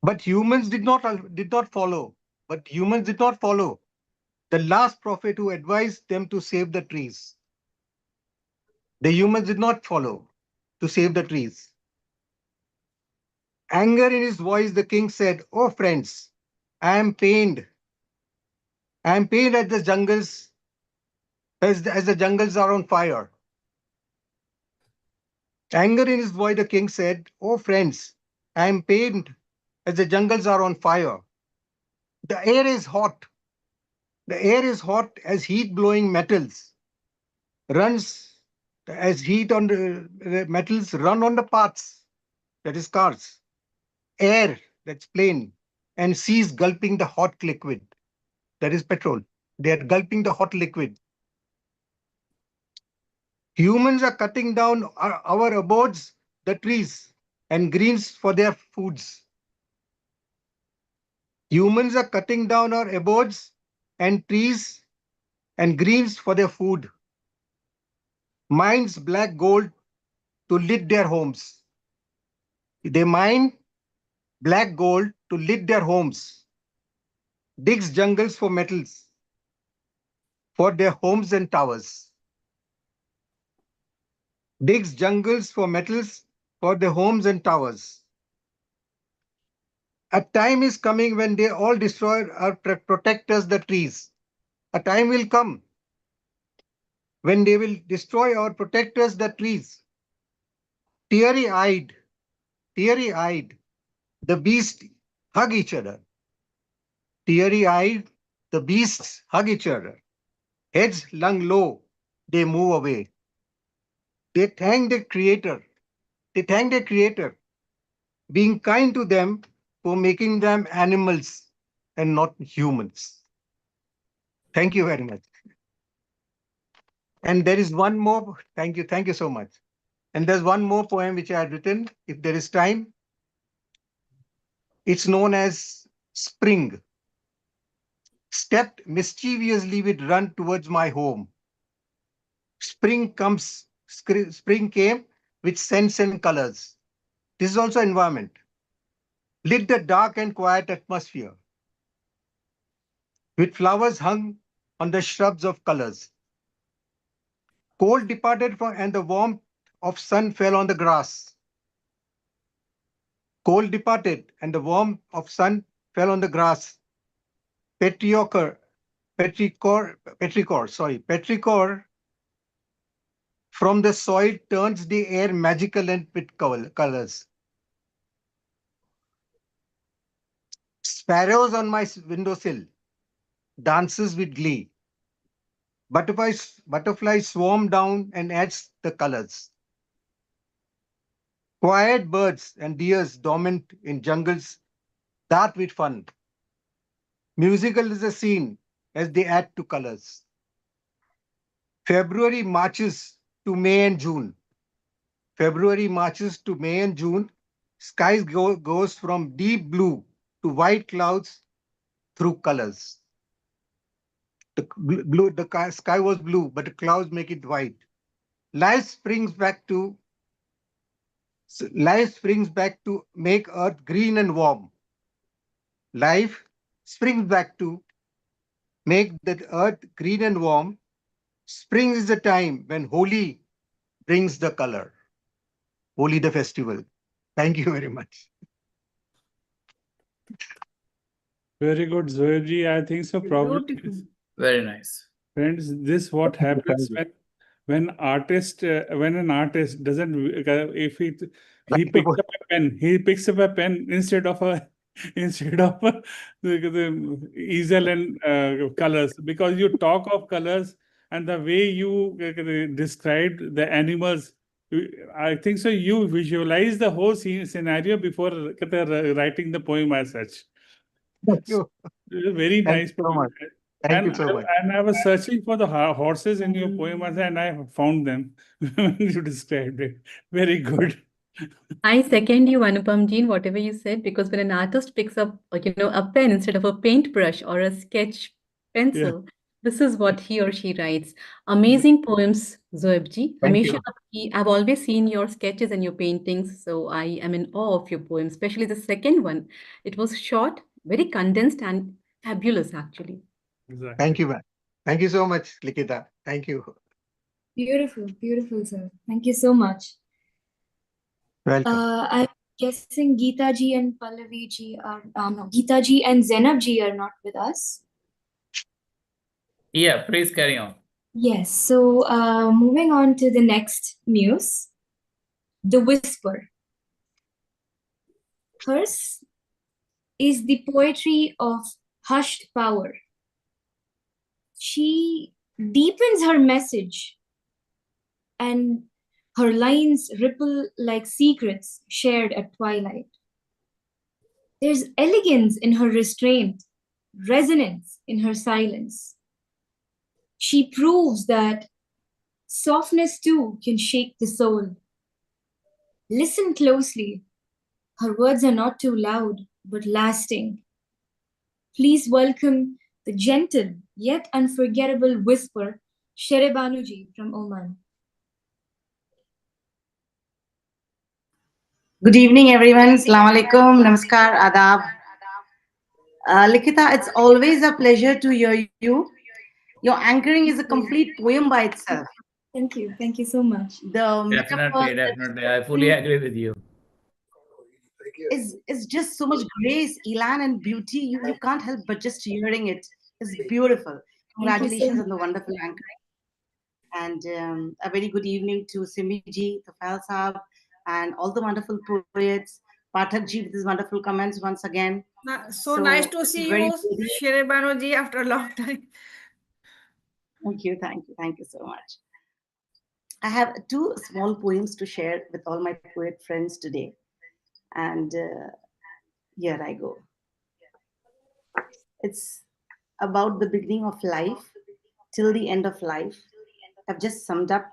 S12: But humans did not follow. But humans did not follow the last prophet who advised them to save the trees. The humans did not follow to save the trees. Anger in his voice, the king said, "Oh friends, I am pained. I am pained at the jungles as the jungles are on fire." Anger in his voice, the king said, "Oh friends, I am pained as the jungles are on fire. The air is hot. The air is hot as heat blowing metals runs as heat on the metals run on the paths, that is cars. Air, that's plane, and seas gulping the hot liquid, that is petrol. They are gulping the hot liquid. Humans are cutting down our abodes, the trees, and greens for their foods. Humans are cutting down our abodes and trees and greens for their food. Mines black gold to lit their homes. They mine black gold to lit their homes. Digs jungles for metals for their homes and towers. Digs jungles for metals for their homes and towers. A time is coming when they all destroy our protectors, the trees. A time will come when they will destroy our protectors, the trees. Teary-eyed, the beasts hug each other. Teary-eyed, the beasts hug each other. Heads slung low, they move away. They thank their creator. They thank their creator, being kind to them for making them animals and not humans. Thank you very much. And there is one more. Thank you so much. And there's one more poem which I had written, if there is time. It's known as Spring. Stepped mischievously with run towards my home. Spring came with scents and colors. This is also environment. Lit the dark and quiet atmosphere with flowers hung on the shrubs of colors. Cold departed from, and the warmth of sun fell on the grass. Cold departed and the warmth of sun fell on the grass. Petrichor from the soil turns the air magical and with colors. Sparrows on my windowsill dances with glee. Butterflies swarm down and adds the colors. Quiet birds and deers dormant in jungles that with fun. Musical is the scene as they add to colors. February marches to May and June. February marches to May and June. Skies goes from deep blue to white clouds through colors. The sky was blue, but the clouds make it white. Life springs back to make earth green and warm. Life springs back to make the earth green and warm. Spring is the time when Holi brings the color. Holi, the festival. Thank you very much.
S7: Very good, Zoebji. I think so. Problem
S5: Beautiful.
S7: is,
S1: Very nice.
S7: friends, this what happens when an artist doesn't if he picks up a pen, instead of a the easel and colors, because you talk of colors and the way you described the animals. I think so. You visualize the whole scenario before writing the poem as such.
S12: Thank you.
S7: Very
S12: Thank
S7: nice
S12: you so
S7: poem.
S12: much. Thank you so much.
S7: And I was searching for the horses in your poem and I found them when you described it. Very good.
S11: I second you, Anupamji, in whatever you said, because when an artist picks up, a pen instead of a paintbrush or a sketch pencil, this is what he or she writes. Amazing poems, Zoebji.
S12: Thank you.
S11: I've always seen your sketches and your paintings, so I am in awe of your poems, especially the second one. It was short, very condensed, and fabulous, actually.
S7: Exactly.
S12: Thank you, ma'am. Thank you so much, Likita. Thank you.
S2: Beautiful, beautiful, sir. Thank you so much.
S12: Welcome.
S2: I'm guessing Geeta ji and Pallavi ji are no, Geeta ji and Zainab ji are not with us.
S1: Yeah, please carry on.
S2: Yes, so moving on to the next muse, The Whisper. Hers is the poetry of hushed power. She deepens her message, and her lines ripple like secrets shared at twilight. There's elegance in her restraint, resonance in her silence. She proves that softness too can shake the soul. Listen closely. Her words are not too loud, but lasting. Please welcome the gentle yet unforgettable whisper, Shere Banuji from Oman.
S13: Good evening, everyone. Assalamu alaikum. Namaskar. Adab. Likita, it's always a pleasure to hear you. Your anchoring is a complete poem by itself.
S2: Thank you. Thank you so much.
S13: The metaphor
S1: Definitely. I fully agree with you.
S13: is just so much grace, elan, and beauty. You can't help but just hearing it. It's beautiful. Congratulations on the wonderful anchoring. And a very good evening to Simi ji, Tafal Saab, and all the wonderful poets. Pathak ji with his wonderful comments once again.
S5: So nice to see you, Shere Banuji, after a long time.
S13: Thank you so much. I have two small poems to share with all my poet friends today. And here I go. It's about the beginning of life till the end of life. I've just summed up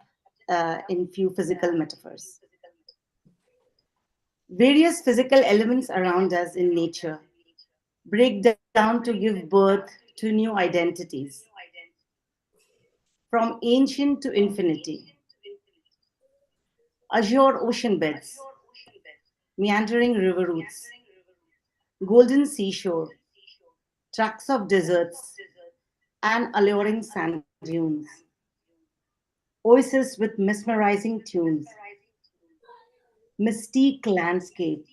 S13: in few physical metaphors. Various physical elements around us in nature break down to give birth to new identities. From ancient to infinity. Azure ocean beds, meandering river routes, golden seashore, tracts of deserts, and alluring sand dunes. Oases with mesmerizing tunes. Mystique landscape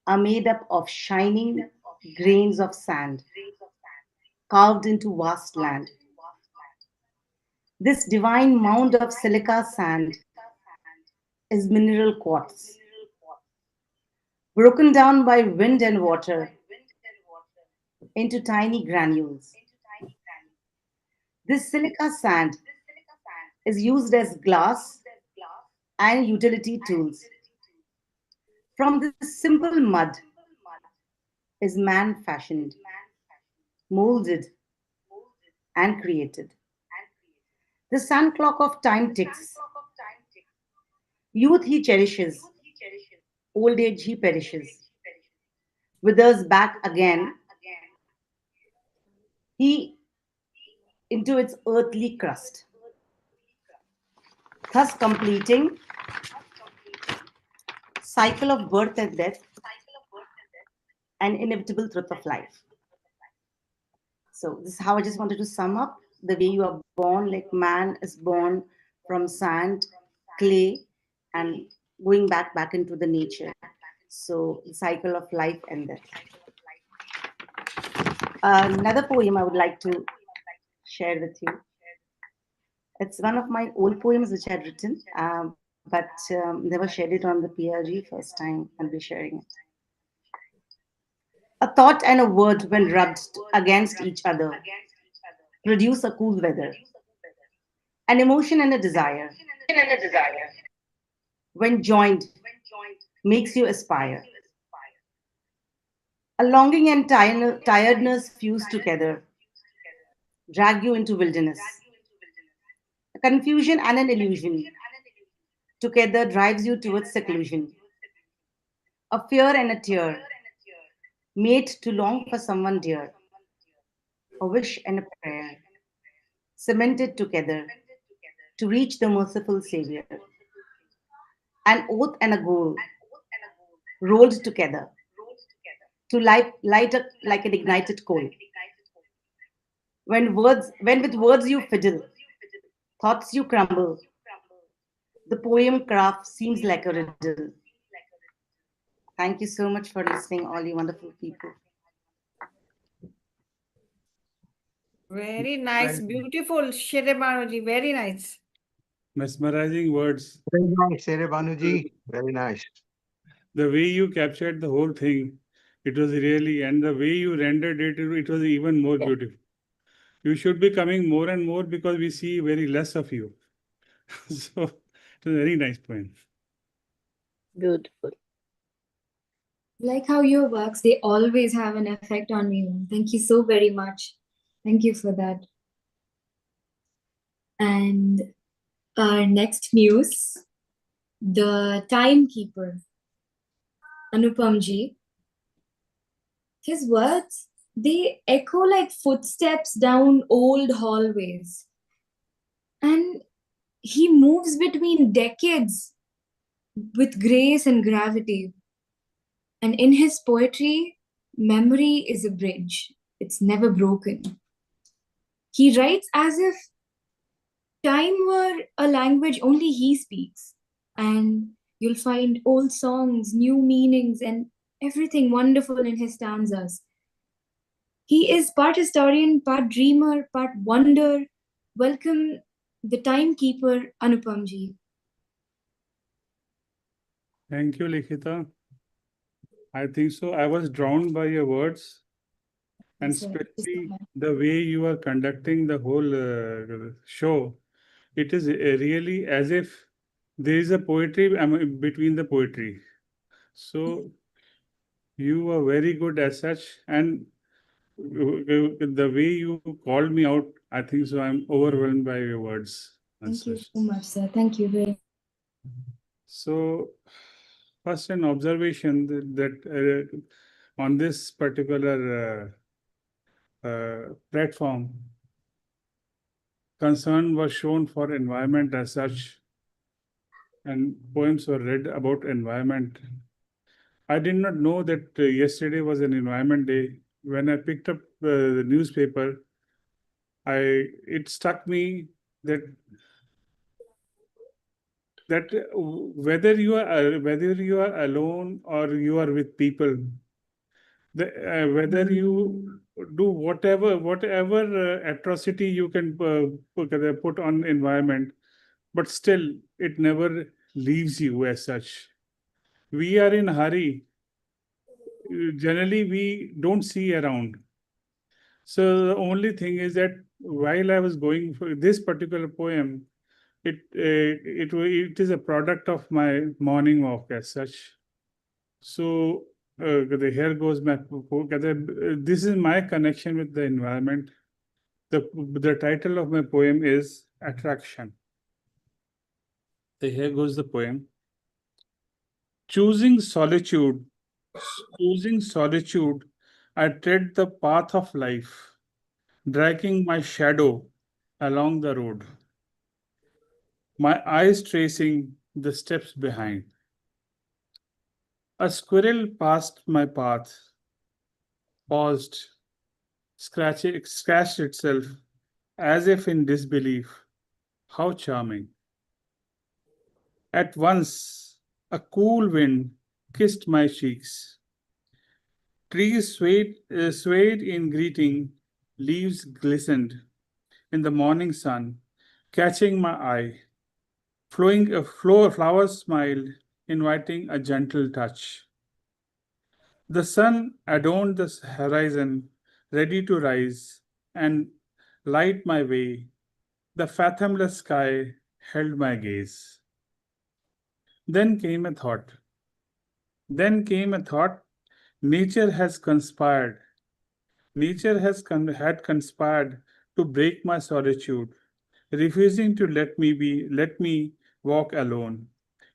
S13: are made up of shining grains of sand carved into vast land. This divine mound of silica sand is mineral quartz, broken down by wind and water into tiny granules. This silica sand is used as glass and utility tools. From this simple mud is man fashioned, molded, and created. The sun clock of time ticks. Youth he cherishes, old age he perishes. Withers back again, he into its earthly crust, thus completing cycle of birth and death, an inevitable truth of life. So this is how I just wanted to sum up the way you are born, like man is born from sand, clay, and going back into the nature. So the cycle of life and death. Another poem I would like to share with you. It's one of my old poems which I had written, but never shared it on the PLG. First time I'll be sharing it. A thought and a word, when rubbed against each other, produce a cool weather. An emotion and a desire, when joined, makes you aspire. A longing and tiredness fused together, drag you into wilderness. A confusion and an illusion together drives you towards seclusion. A fear and a tear, made to long for someone dear. A wish and a prayer, cemented together to reach the merciful Savior. An oath and a goal, rolled together to light up like an ignited coal. When with words you fiddle, thoughts you crumble, the poem craft seems like a riddle. Thank you so much for listening, all you wonderful people.
S5: Very nice, beautiful, Shere Banuji, very nice.
S7: Mesmerizing words.
S12: Very nice, Shere Banuji. Very nice.
S7: The way you captured the whole thing, it was really, and the way you rendered it, it was even more beautiful. You should be coming more and more because we see very less of you. So it was a very nice poem.
S4: Beautiful.
S2: Like how your works, they always have an effect on me. Thank you so very much. Thank you for that. And our next news, the timekeeper, Anupamji. His words, they echo like footsteps down old hallways. And he moves between decades with grace and gravity. And in his poetry, memory is a bridge. It's never broken. He writes as if time were a language only he speaks. And you'll find old songs, new meanings, and everything wonderful in his stanzas. He is part historian, part dreamer, part wonder. Welcome, the timekeeper, Anupamji.
S7: Thank you, Likhita. I think so. I was drawn by your words, and especially the way you are conducting the whole show. It is really as if there is a poetry between the poetry. So you were very good as such, and the way you called me out, I think so. I'm overwhelmed by your words.
S2: Thank you so much, sir. Thank you very much.
S7: So, first an observation that on this particular platform, concern was shown for environment as such, and poems were read about environment. I did not know that yesterday was an environment day. When I picked up the newspaper, it struck me that whether you are alone or you are with people, whether you do whatever atrocity you can put on environment, but still it never leaves you as such. We are in a hurry. Generally, we don't see around. So the only thing is that while I was going for this particular poem, it is a product of my morning walk as such. So here goes my this is my connection with the environment. The title of my poem is attraction. So here goes the poem. Choosing solitude, I tread the path of life, dragging my shadow along the road, my eyes tracing the steps behind. A squirrel passed my path, paused, scratched itself as if in disbelief. How charming. At once, a cool wind kissed my cheeks. Trees swayed in greeting, leaves glistened in the morning sun, catching my eye. Flowers smiled, inviting a gentle touch. The sun adorned the horizon, ready to rise and light my way. The fathomless sky held my gaze. Then came a thought. Nature has conspired. Had conspired to break my solitude, refusing to let me walk alone.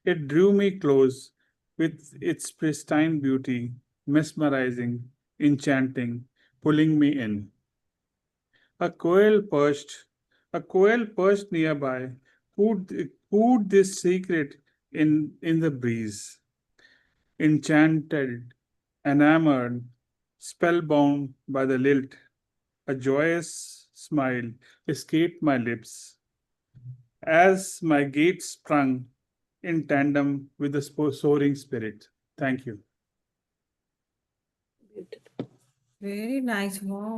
S7: It drew me close with its pristine beauty, mesmerizing, enchanting, pulling me in. A a quail perched nearby, cooed this secret in the breeze. Enchanted, enamored, spellbound by the lilt, a joyous smile escaped my lips as my gait sprung in tandem with the soaring spirit. Thank you.
S5: Very nice. Wow.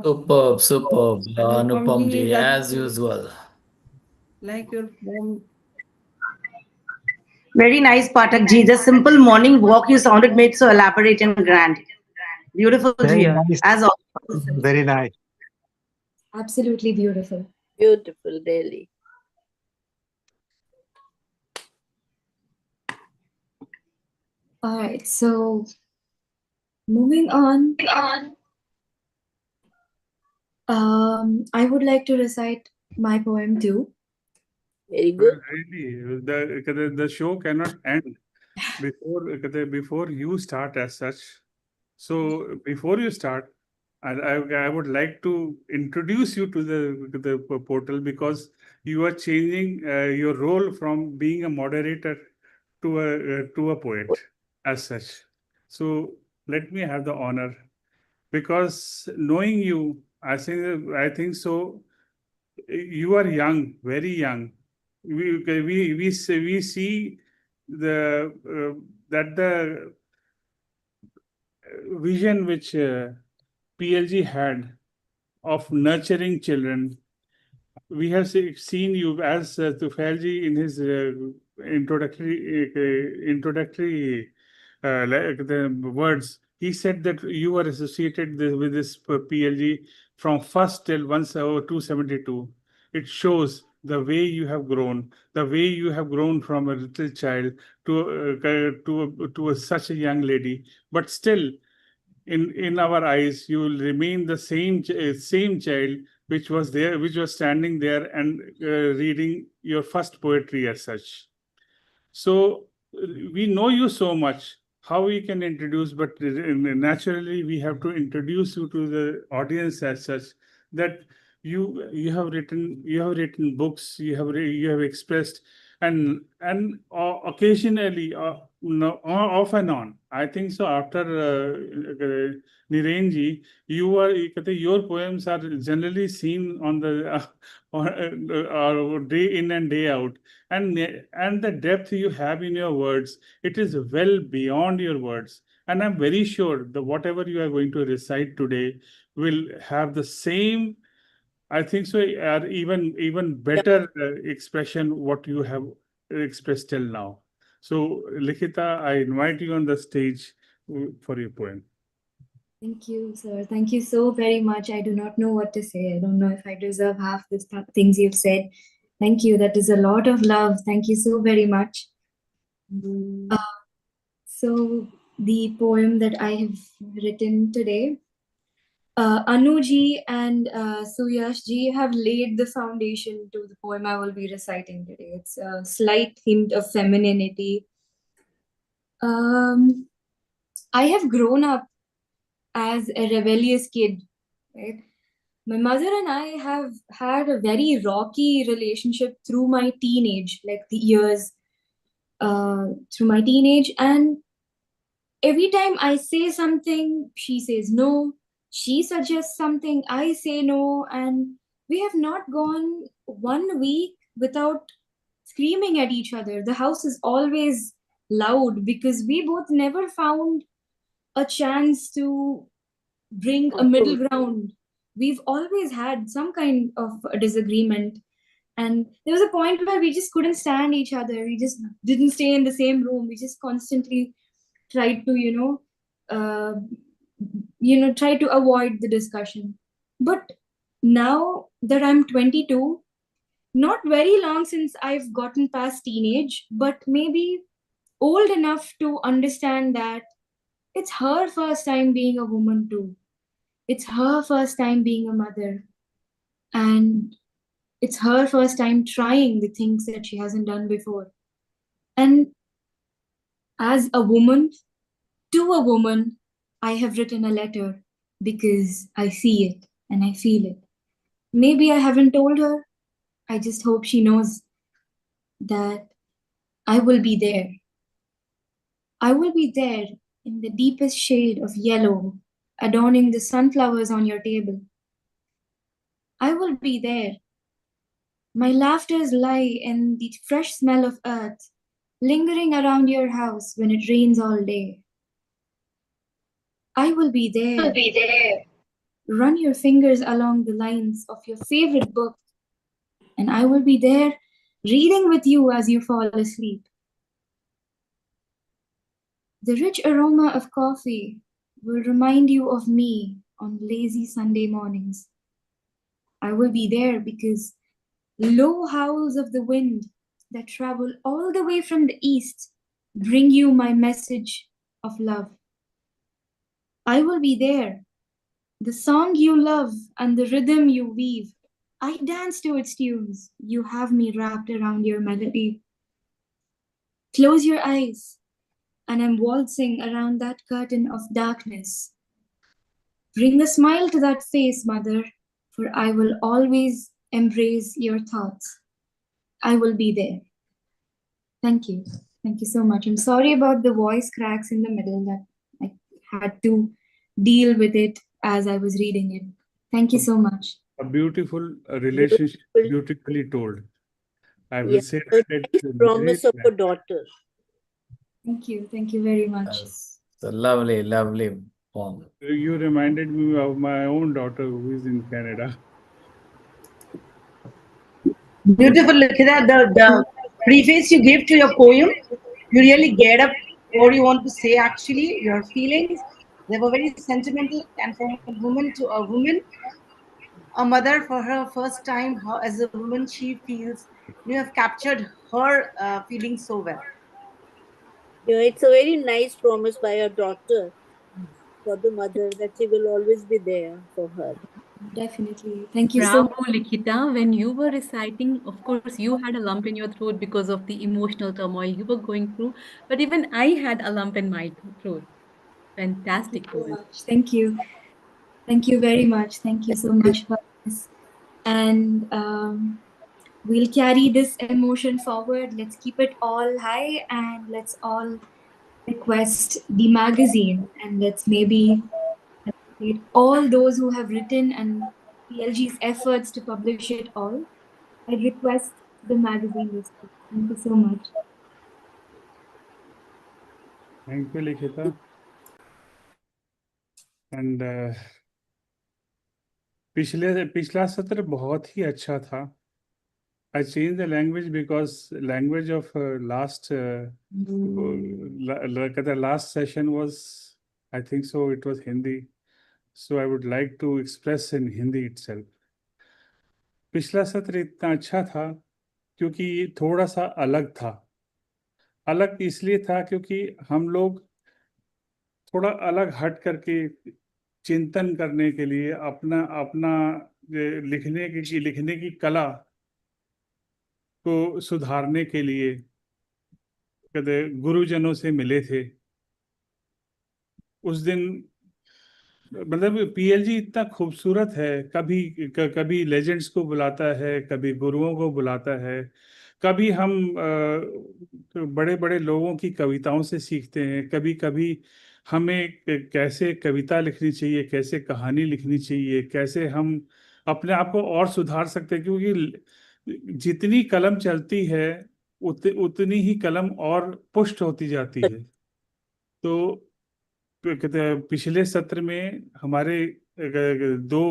S1: Superb, Anupam
S5: Anupamji,
S1: ji,
S5: that's
S1: as usual.
S5: like your poem.
S13: Very nice, Patak ji. The simple morning walk you sounded made so elaborate and grand. Beautiful to
S12: Very
S13: hear,
S12: nice.
S13: as always.
S12: Very nice.
S2: Absolutely beautiful.
S4: Beautiful, really.
S2: All right, so moving on. I would like to recite my poem too.
S4: Very good.
S7: Really, the show cannot end before you start as such. So before you start, I would like to introduce you to the portal because you are changing your role from being a moderator to a poet as such. So let me have the honor because knowing you, I think so. You are young, very young. We see the that the vision which PLG had of nurturing children. We have seen you as Tufailji in his introductory like the words. He said that you were associated with this PLG from first till 272. It shows the way you have grown, from a little child to such a young lady. But still, in our eyes, you will remain the same child which was standing there and reading your first poetry as such. So we know you so much. How we can introduce, but naturally we have to introduce you to the audience as such that you have written books, you have expressed, and occasionally no, off and on. I think so. After Nirenji, your poems are generally seen on the day in and day out, and the depth you have in your words, it is well beyond your words. And I'm very sure that whatever you are going to recite today will have the same, I think so, or even better expression what you have expressed till now. So, Likhita, I invite you on the stage for your poem.
S2: Thank you, sir. Thank you so very much. I do not know what to say. I don't know if I deserve half the things you've said. Thank you. That is a lot of love. Thank you so very much. So the poem that I have written today Anu ji and Suyash ji have laid the foundation to the poem I will be reciting today. It's a slight hint of femininity. I have grown up as a rebellious kid, right? My mother and I have had a very rocky relationship through my teenage, like the years through my teenage. And every time I say something, she says no. She suggests something, I say no. And we have not gone 1 week without screaming at each other. The house is always loud because we both never found a chance to bring a middle ground. We've always had some kind of a disagreement. And there was a point where we just couldn't stand each other. We just didn't stay in the same room. We just constantly tried to, try to avoid the discussion. But now that I'm 22, not very long since I've gotten past teenage, but maybe old enough to understand that it's her first time being a woman too. It's her first time being a mother. And it's her first time trying the things that she hasn't done before. And as a woman, to a woman, I have written a letter because I see it and I feel it. Maybe I haven't told her. I just hope she knows that I will be there. I will be there in the deepest shade of yellow, adorning the sunflowers on your table. I will be there. My laughters lie in the fresh smell of earth, lingering around your house when it rains all day. I will be there. Run your fingers along the lines of your favorite book, and I will be there reading with you as you fall asleep. The rich aroma of coffee will remind you of me on lazy Sunday mornings. I will be there because low howls of the wind that travel all the way from the east bring you my message of love. I will be there. The song you love and the rhythm you weave, I dance to its tunes. You have me wrapped around your melody. Close your eyes, and I'm waltzing around that curtain of darkness. Bring a smile to that face, mother, for I will always embrace your thoughts. I will be there. Thank you. Thank you so much. I'm sorry about the voice cracks in the middle that I had to deal with it as I was reading it. Thank you so much.
S7: A beautiful relationship, beautifully told. I will say
S4: A
S7: that
S4: nice promise of a daughter.
S2: Thank you. Thank you very much.
S1: It's a lovely, lovely poem.
S7: You reminded me of my own daughter who is in Canada.
S13: Beautiful, Likita. The preface you gave to your poem, you really get up what you want to say, actually, your feelings. They were very sentimental, and from a woman to a woman, a mother for her first time, how as a woman she feels. You have captured her feelings so well.
S4: Yeah, it's a very nice promise by a daughter for the mother that she will always be there for her.
S2: Definitely. Thank you so
S11: Bravo, Likita. When you were reciting, of course, you had a lump in your throat because of the emotional turmoil you were going through. But even I had a lump in my throat. Fantastic poem.
S2: much. Thank you. Thank you very much. Thank you so much for this. And we'll carry this emotion forward. Let's keep it all high and let's all request the magazine and let's maybe appreciate all those who have written and PLG's efforts to publish it all. I request the magazine this week. Thank you so much.
S7: Thank you, Likita. And पिछला सत्र बहुत ही अच्छा था. I changed the language because language of last last session was, I think so, it was Hindi. So I would like to express in Hindi itself. पिछला सत्र इतना अच्छा था क्योंकि ये थोड़ा सा अलग था. अलग इसलिए था क्योंकि हम लोग थोड़ा अलग हट करके चिंतन करने के लिए, अपना अपना लिखने की कला को सुधारने के लिए कहते गुरुजनों से मिले थे। उस दिन मतलब पीएलजी इतना खूबसूरत है, कभी लेजेंड्स को बुलाता है, कभी गुरुओं को बुलाता है, कभी हम बड़े बड़े लोगों की कविताओं से सीखते हैं, कभी कभी हमें कैसे कविता लिखनी चाहिए, कैसे कहानी लिखनी चाहिए, कैसे हम अपने आप को और सुधार सकते हैं, क्योंकि जितनी कलम चलती है उतनी ही कलम और पुष्ट होती जाती है। तो कहते हैं पिछले सत्र में हमारे दो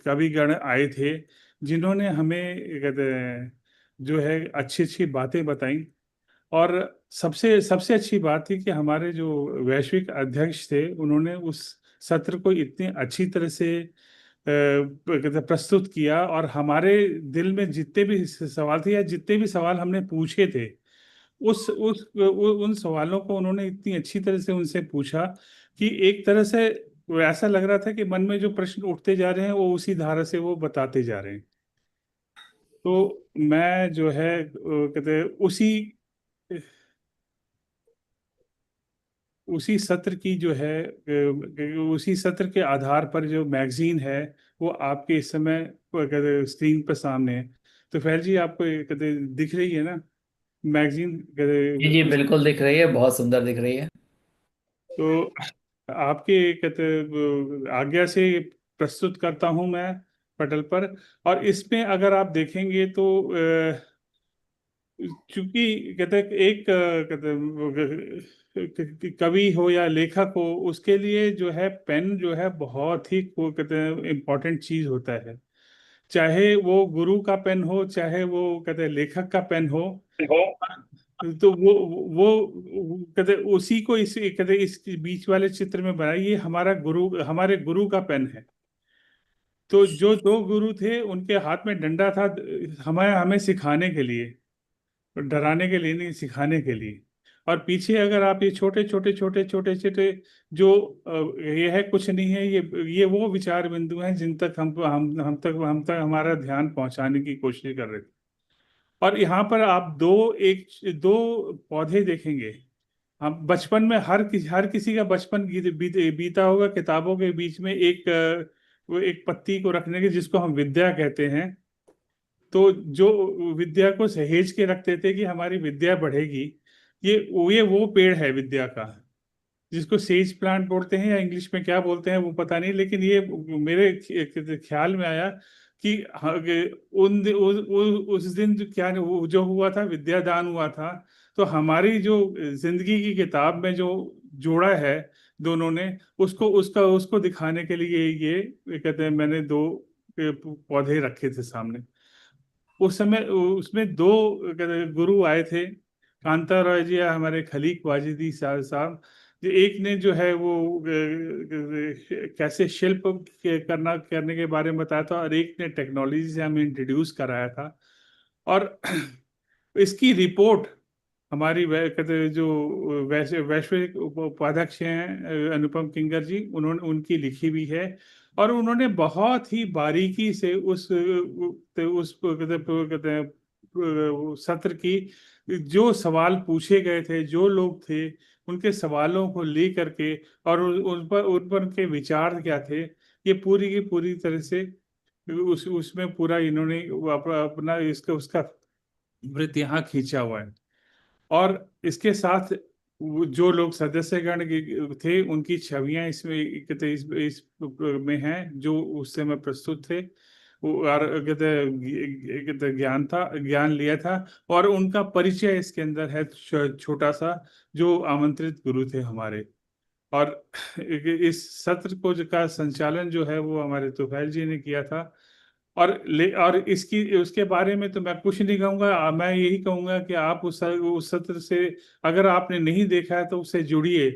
S7: कविगण आए थे, जिन्होंने हमें कहते हैं जो है अच्छी अच्छी बातें बताई। और सबसे सबसे अच्छी बात थी कि हमारे जो वैश्विक अध्यक्ष थे, उन्होंने उस सत्र को इतनी अच्छी तरह से कहते हैं प्रस्तुत किया, और हमारे दिल में जितने भी सवाल थे या जितने भी सवाल हमने पूछे थे, उन सवालों को उन्होंने इतनी अच्छी तरह से उनसे पूछा कि एक तरह से वो ऐसा लग रहा था कि मन में जो प्रश्न उठते जा रहे हैं वो उसी धारा से वो बताते जा रहे हैं। तो मैं जो है कहते हैं उसी सत्र की जो है उसी सत्र के आधार पर जो मैगजीन है वो आपके इस समय कहते स्क्रीन पर सामने है। तो फैल जी, आपको कहते दिख रही है ना मैगजीन?
S1: जी जी बिल्कुल दिख रही है, बहुत सुंदर दिख रही है।
S7: तो आपके कहते आज्ञा से प्रस्तुत करता हूं मैं पटल पर। और इसमें अगर आप देखेंगे तो चूंकि कहते हैं एक कवि हो या लेखक हो, उसके लिए जो है पेन जो है बहुत ही कहते हैं इम्पोर्टेंट चीज होता है। चाहे वो गुरु का पेन हो, चाहे वो कहते हैं लेखक का पेन हो, तो वो कहते उसी को इस कहते इस बीच वाले चित्र में बनाइए, ये हमारे गुरु का पेन है। तो जो दो गुरु थे उनके हाथ में डंडा था, हमें हमें सिखाने के लिए, डराने के लिए नहीं, सिखाने के लिए। और पीछे अगर आप ये छोटे छोटे छोटे छोटे छोटे जो ये है कुछ नहीं है, ये वो विचार बिंदु हैं जिन तक हम तक हमारा ध्यान पहुंचाने की कोशिश कर रहे थे। और यहाँ पर आप दो पौधे देखेंगे। हम बचपन में हर किसी का बचपन बीता होगा किताबों के बीच में वो एक पत्ती को रखने के, जिसको हम विद्या कहते हैं। तो जो विद्या को सहेज के रखते थे कि हमारी विद्या बढ़ेगी, ये वो पेड़ है विद्या का, जिसको सेज प्लांट बोलते हैं या इंग्लिश में क्या बोलते हैं वो पता नहीं, लेकिन ये मेरे ख्याल में आया कि उस दिन जो हुआ था, विद्यादान हुआ था। तो हमारी जो जिंदगी की किताब में जो जोड़ा है दोनों ने, उसको दिखाने के लिए ये कहते हैं मैंने दो पौधे रखे थे सामने। उस समय उसमें दो गुरु आए थे, कांता रॉय जी या हमारे खलीक वाजिदी साहब। जो एक ने जो है वो कैसे शिल्प करने के बारे में बताया था, और एक ने टेक्नोलॉजी से हमें इंट्रोड्यूस कराया था। और इसकी रिपोर्ट हमारी कहते जो वैश्विक उपाध्यक्ष हैं अनुपम किंगर जी, उन्होंने उनकी लिखी भी है। और उन्होंने बहुत ही बारीकी से उस कहते हैं सत्र की जो सवाल पूछे गए थे, जो लोग थे, उनके सवालों को ले करके और उन पर उनके विचार क्या थे, ये पूरी की पूरी तरह से उसमें पूरा इन्होंने अपना इसका उसका वृत्त यहाँ खींचा हुआ है। और इसके साथ जो लोग सदस्यगण थे, उनकी छवियां इसमें इस में हैं जो उस समय प्रस्तुत थे। और ज्ञान लिया था, और उनका परिचय इसके अंदर है छोटा सा, जो आमंत्रित गुरु थे हमारे। और इस सत्र का संचालन जो है वो हमारे तुफैल जी ने किया था। और इसकी उसके बारे में तो मैं कुछ नहीं कहूँगा, मैं यही कहूँगा कि आप उस सत्र से अगर आपने नहीं देखा है तो उससे जुड़िए।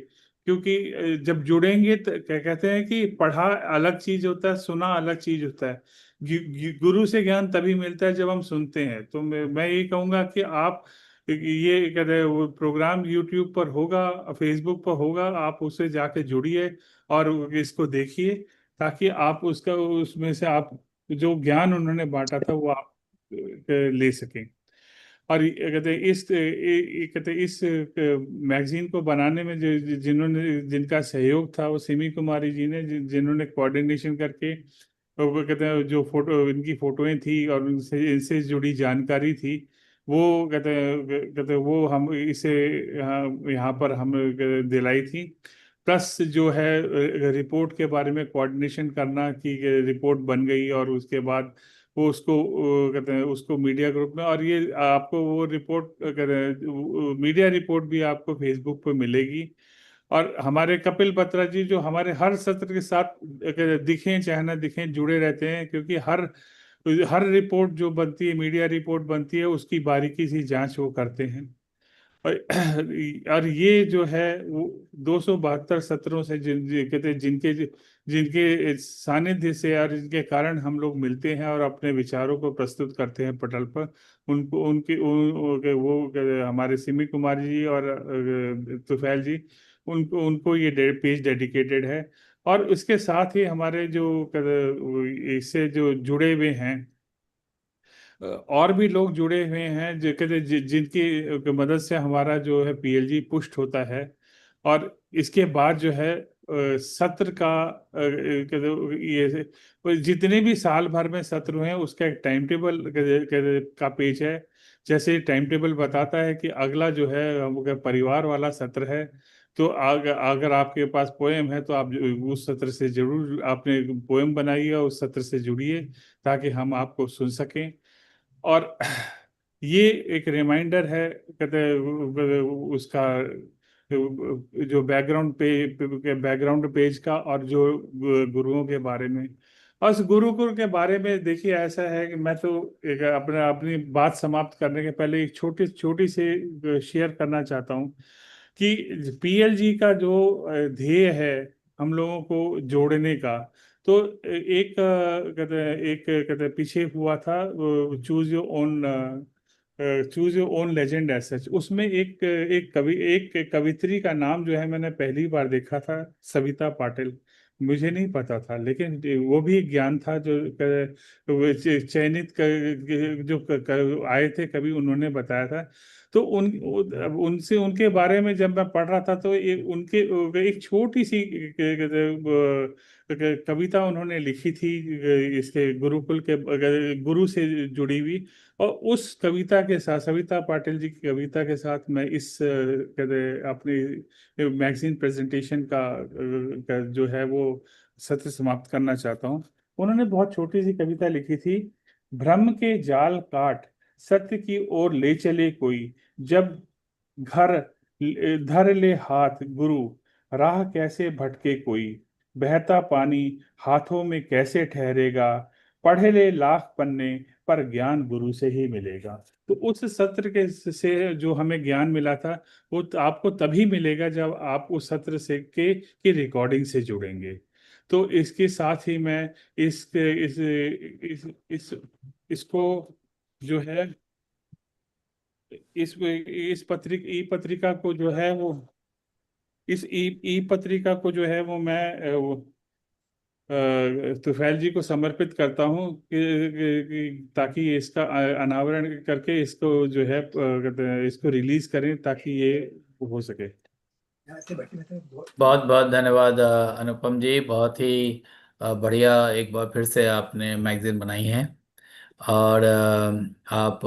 S7: क्योंकि जब जुड़ेंगे तो क्या कहते हैं कि पढ़ा अलग चीज होता है, सुना अलग चीज होता है। गुरु से ज्ञान तभी मिलता है जब हम सुनते हैं। तो मैं यही कहूँगा कि आप ये कहते हैं वो प्रोग्राम यूट्यूब पर होगा, फेसबुक पर होगा, आप उससे जाके जुड़िए और इसको देखिए, ताकि आप उसका उसमें से आप जो ज्ञान उन्होंने बांटा था वो आप ले सकें। और ये कहते हैं कहते हैं इस मैगजीन को बनाने में जिन्होंने जिनका सहयोग था वो सिमी कुमारी जी ने, जिन्होंने कोऑर्डिनेशन करके, वो कहते हैं जो फोटो इनकी फोटोएं थी और उनसे इनसे जुड़ी जानकारी थी, वो कहते हैं वो हम इसे यहाँ पर हम दिलाई थी। प्लस जो है रिपोर्ट के बारे में कोऑर्डिनेशन करना कि रिपोर्ट बन गई और उसके बाद वो उसको कहते हैं उसको मीडिया ग्रुप में, और ये आपको वो रिपोर्ट कहते हैं मीडिया रिपोर्ट भी आपको फेसबुक पे मिलेगी। और हमारे कपिल बत्रा जी जो हमारे हर सत्र के साथ दिखें चाहे ना दिखें जुड़े रहते हैं, क्योंकि हर रिपोर्ट जो बनती है, मीडिया रिपोर्ट बनती है, उसकी बारीकी से जांच वो करते हैं। और ये जो है वो 272 सत्रों से कहते हैं जिनके जिनके सानिध्य से और जिनके कारण हम लोग मिलते हैं और अपने विचारों को प्रस्तुत करते हैं पटल पर, उनको वो हमारे सिमी कुमार जी और तुफैल जी, उनको उनको ये पेज डेडिकेटेड है। और इसके साथ ही हमारे जो इससे जो जुड़े हुए हैं और भी लोग जुड़े हुए हैं, जो कहते जिनकी मदद से हमारा जो है पीएलजी पुष्ट होता है। और इसके बाद जो है सत्र का कहते ये जितने भी साल भर में सत्र हुए हैं उसका एक टाइम टेबल का पेज है। जैसे टाइम टेबल बताता है कि अगला जो है अगर परिवार वाला सत्र है, तो अगर आपके पास पोएम है तो आप उस सत्र से जरूर आपने पोएम बनाइए और उस सत्र से जुड़िए, ताकि हम आपको सुन सकें। और ये एक रिमाइंडर है कहते हैं उसका जो बैकग्राउंड पेज का, और जो गुरुओं के बारे में। और उस गुरुकुल के बारे में देखिए, ऐसा है कि मैं तो एक अपनी बात समाप्त करने के पहले एक छोटी छोटी से शेयर करना चाहता हूँ कि पीएलजी का जो ध्येय है हम लोगों को जोड़ने का, तो कहते हैं पीछे हुआ था choose your own legend as such. उसमें एक कवित्री का नाम जो है मैंने पहली बार देखा था, सविता पाटिल। मुझे नहीं पता था, लेकिन वो भी एक ज्ञान था जो वो चयनित जो आए थे कवि, उन्होंने बताया था। तो उनसे उनके बारे में जब मैं पढ़ रहा था तो उनके एक छोटी सी कविता उन्होंने लिखी थी इसके गुरुकुल के गुरु से जुड़ी हुई। और उस कविता के साथ, सविता पाटिल जी की कविता के साथ, मैं इस कहते अपनी मैगजीन प्रेजेंटेशन का जो है वो सत्र समाप्त करना चाहता हूँ। उन्होंने बहुत छोटी सी कविता लिखी थी। भ्रम के जाल काट सत्य की ओर ले चले कोई, जब घर धर ले हाथ गुरु, राह कैसे भटके कोई, बहता पानी हाथों में कैसे ठहरेगा, पढ़े ले लाख पन्ने पर ज्ञान गुरु से ही मिलेगा। तो उस सत्र के से जो हमें ज्ञान मिला था वो आपको तभी मिलेगा जब आप उस सत्र से की रिकॉर्डिंग से जुड़ेंगे। तो इसके साथ ही मैं इस इसको जो है इस ई पत्रिका को जो है वो इस ई पत्रिका को जो है वो मैं तुफैल जी को समर्पित करता हूँ ताकि इसका अनावरण करके इसको जो है कहते हैं इसको रिलीज करें ताकि ये हो सके।
S1: बहुत बहुत धन्यवाद अनुपम जी, बहुत ही बढ़िया एक बार फिर से आपने मैगजीन बनाई है। और आप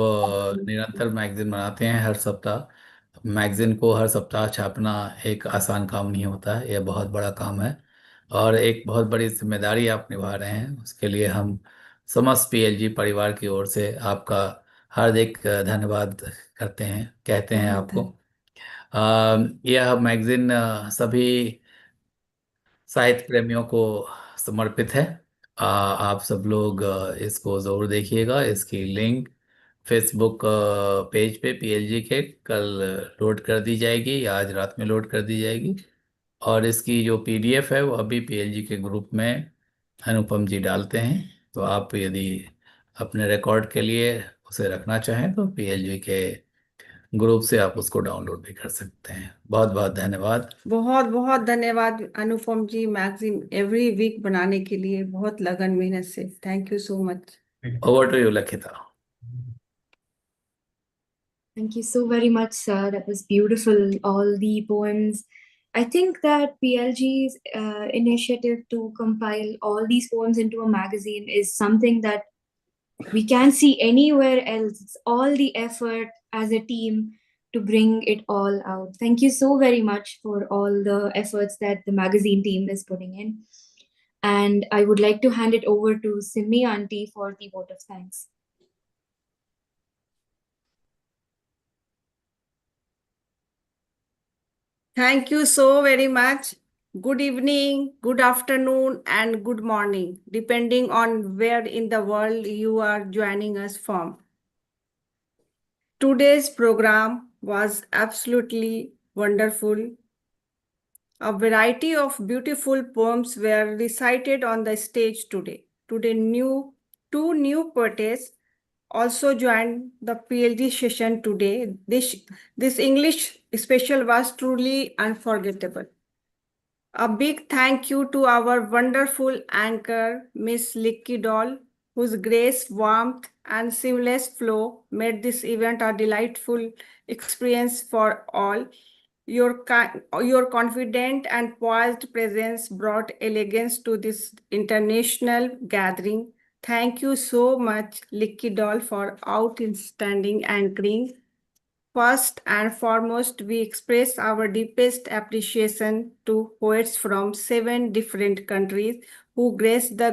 S1: निरंतर मैगजीन बनाते हैं हर सप्ताह। मैगजीन को हर सप्ताह छापना एक आसान काम नहीं होता है, यह बहुत बड़ा काम है और एक बहुत बड़ी जिम्मेदारी आप निभा रहे हैं। उसके लिए हम समस्त पीएलजी परिवार की ओर से आपका हार्दिक धन्यवाद करते हैं, कहते हैं आपको। यह मैगजीन सभी साहित्य प्रेमियों को समर्पित है। आप सब लोग इसको ज़रूर देखिएगा। इसकी लिंक फेसबुक पेज पे पीएलजी के कल लोड कर दी जाएगी या आज रात में लोड कर दी जाएगी। और इसकी जो पीडीएफ है वो अभी पीएलजी के ग्रुप में अनुपम जी डालते हैं। तो आप यदि अपने रिकॉर्ड के लिए उसे रखना चाहें तो पीएलजी के ग्रुप से आप उसको डाउनलोड भी कर सकते हैं। बहुत बहुत धन्यवाद।
S5: बहुत बहुत धन्यवाद Anupam ji, magazine every week बनाने के लिए बहुत लगन मेहनत से। Thank you so much.
S1: Over to you Lakhita.
S2: Thank you so very much, sir. That was beautiful. All the poems. I think that PLG's initiative to compile all these poems into a magazine is something that we can't see anywhere else. It's all the effort as a team to bring it all out. Thank you so very much for all the efforts that the magazine team is putting in. And I would like to hand it over to Simmi Auntie for the vote of thanks.
S5: Thank you so very much. Good evening, good afternoon, and good morning, depending on where in the world you are joining us from. Today's program was absolutely wonderful. A variety of beautiful poems were recited on the stage today. Two new poets also joined the PLG session today. This English special was truly unforgettable. A big thank you to our wonderful anchor, Miss Licky Doll, whose grace, warmth, and seamless flow made this event a delightful experience for all. Your confident and poised presence brought elegance to this international gathering. Thank you so much, Licky Doll, for outstanding anchoring. First and foremost, we express our deepest appreciation to poets from 7 different countries who grace the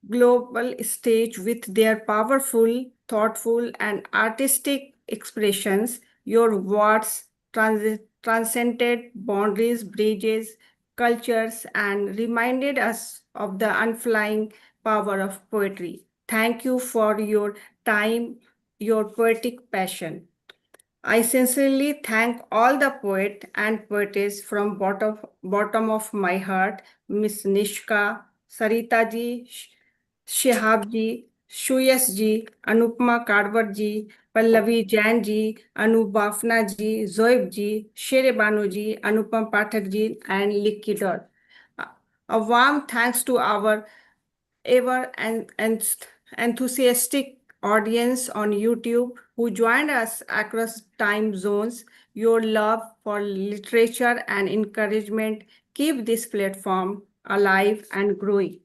S5: global stage with their powerful, thoughtful, and artistic expressions. Your words transcended boundaries, bridges, cultures, and reminded us of the unflying power of poetry. Thank you for your time, your poetic passion. I sincerely thank all the poet and poetess from bottom of my heart, Miss Nishka, Sarita ji, Shihab ji, Shuyas ji, Anupma Kadwar ji, Pallavi Jain ji, Anu Bafna ji, Zoib ji, Shere Banu ji, Anupam Pathak ji, and Likki Dor. A warm thanks to our ever enthusiastic audience on YouTube who joined us across time zones. Your love for literature and encouragement keep this platform alive and growing.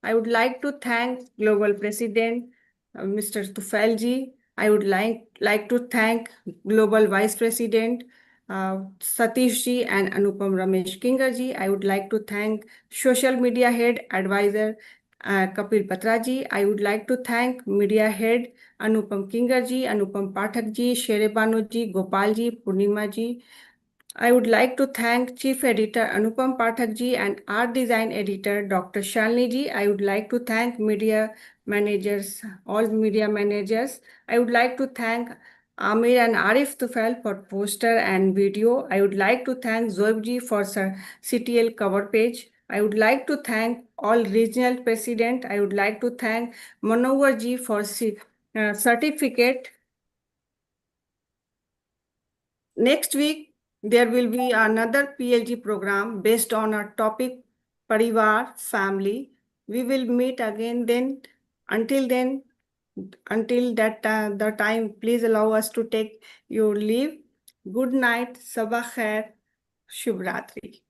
S5: I would like to thank Global President Mr. Tufailji. I would like to thank Global Vice President Satishji and Anupam Ramesh Kingarji. I would like to thank Social Media Head Advisor Kapil Patraji. I would like to thank Media Head Anupam Kingarji, Anupam Pathakji, Shere Banuji, Gopalji, Purnimaji. I would like to thank Chief Editor Anupam Pathak ji and Art Design Editor Dr. Shalini ji. I would like to thank media managers, all media managers. I would like to thank Amir and Arif Tufail for poster and video. I would like to thank Zoib ji for CTL cover page. I would like to thank all regional president. I would like to thank Manohar ji for certificate. Next week, there will be another PLG program based on a topic Parivar, family. We will meet again then. Until that the time, please allow us to take your leave. Good night, Sabah Khair, Shubh Ratri.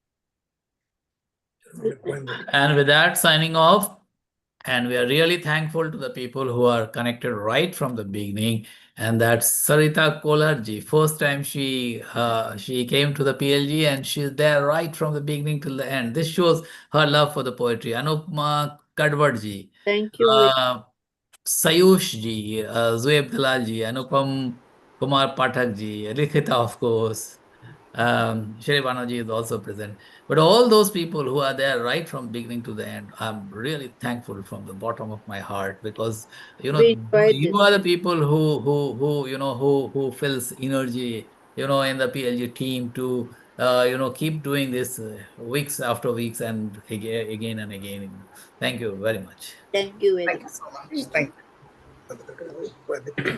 S1: And with that, signing off. And we are really thankful to the people who are connected right from the beginning. And that's Sarita Kolarji. First time she came to the PLG and she's there right from the beginning till the end. This shows her love for the poetry. Anupma Kadwarji.
S4: Thank you.
S1: Sayush ji, Zueb Dalal ji, Anupam Kumar Pathak ji, Likhita, of course. Shere Banaji is also present. But all those people who are there right from beginning to the end, I'm really thankful from the bottom of my heart because
S4: We enjoyed
S1: you
S4: this.
S1: are the people who fills energy in the PLG team to keep doing this weeks after weeks and again and again. Thank you very much.
S4: Thank you very much.
S12: Thank you so much. Thank you.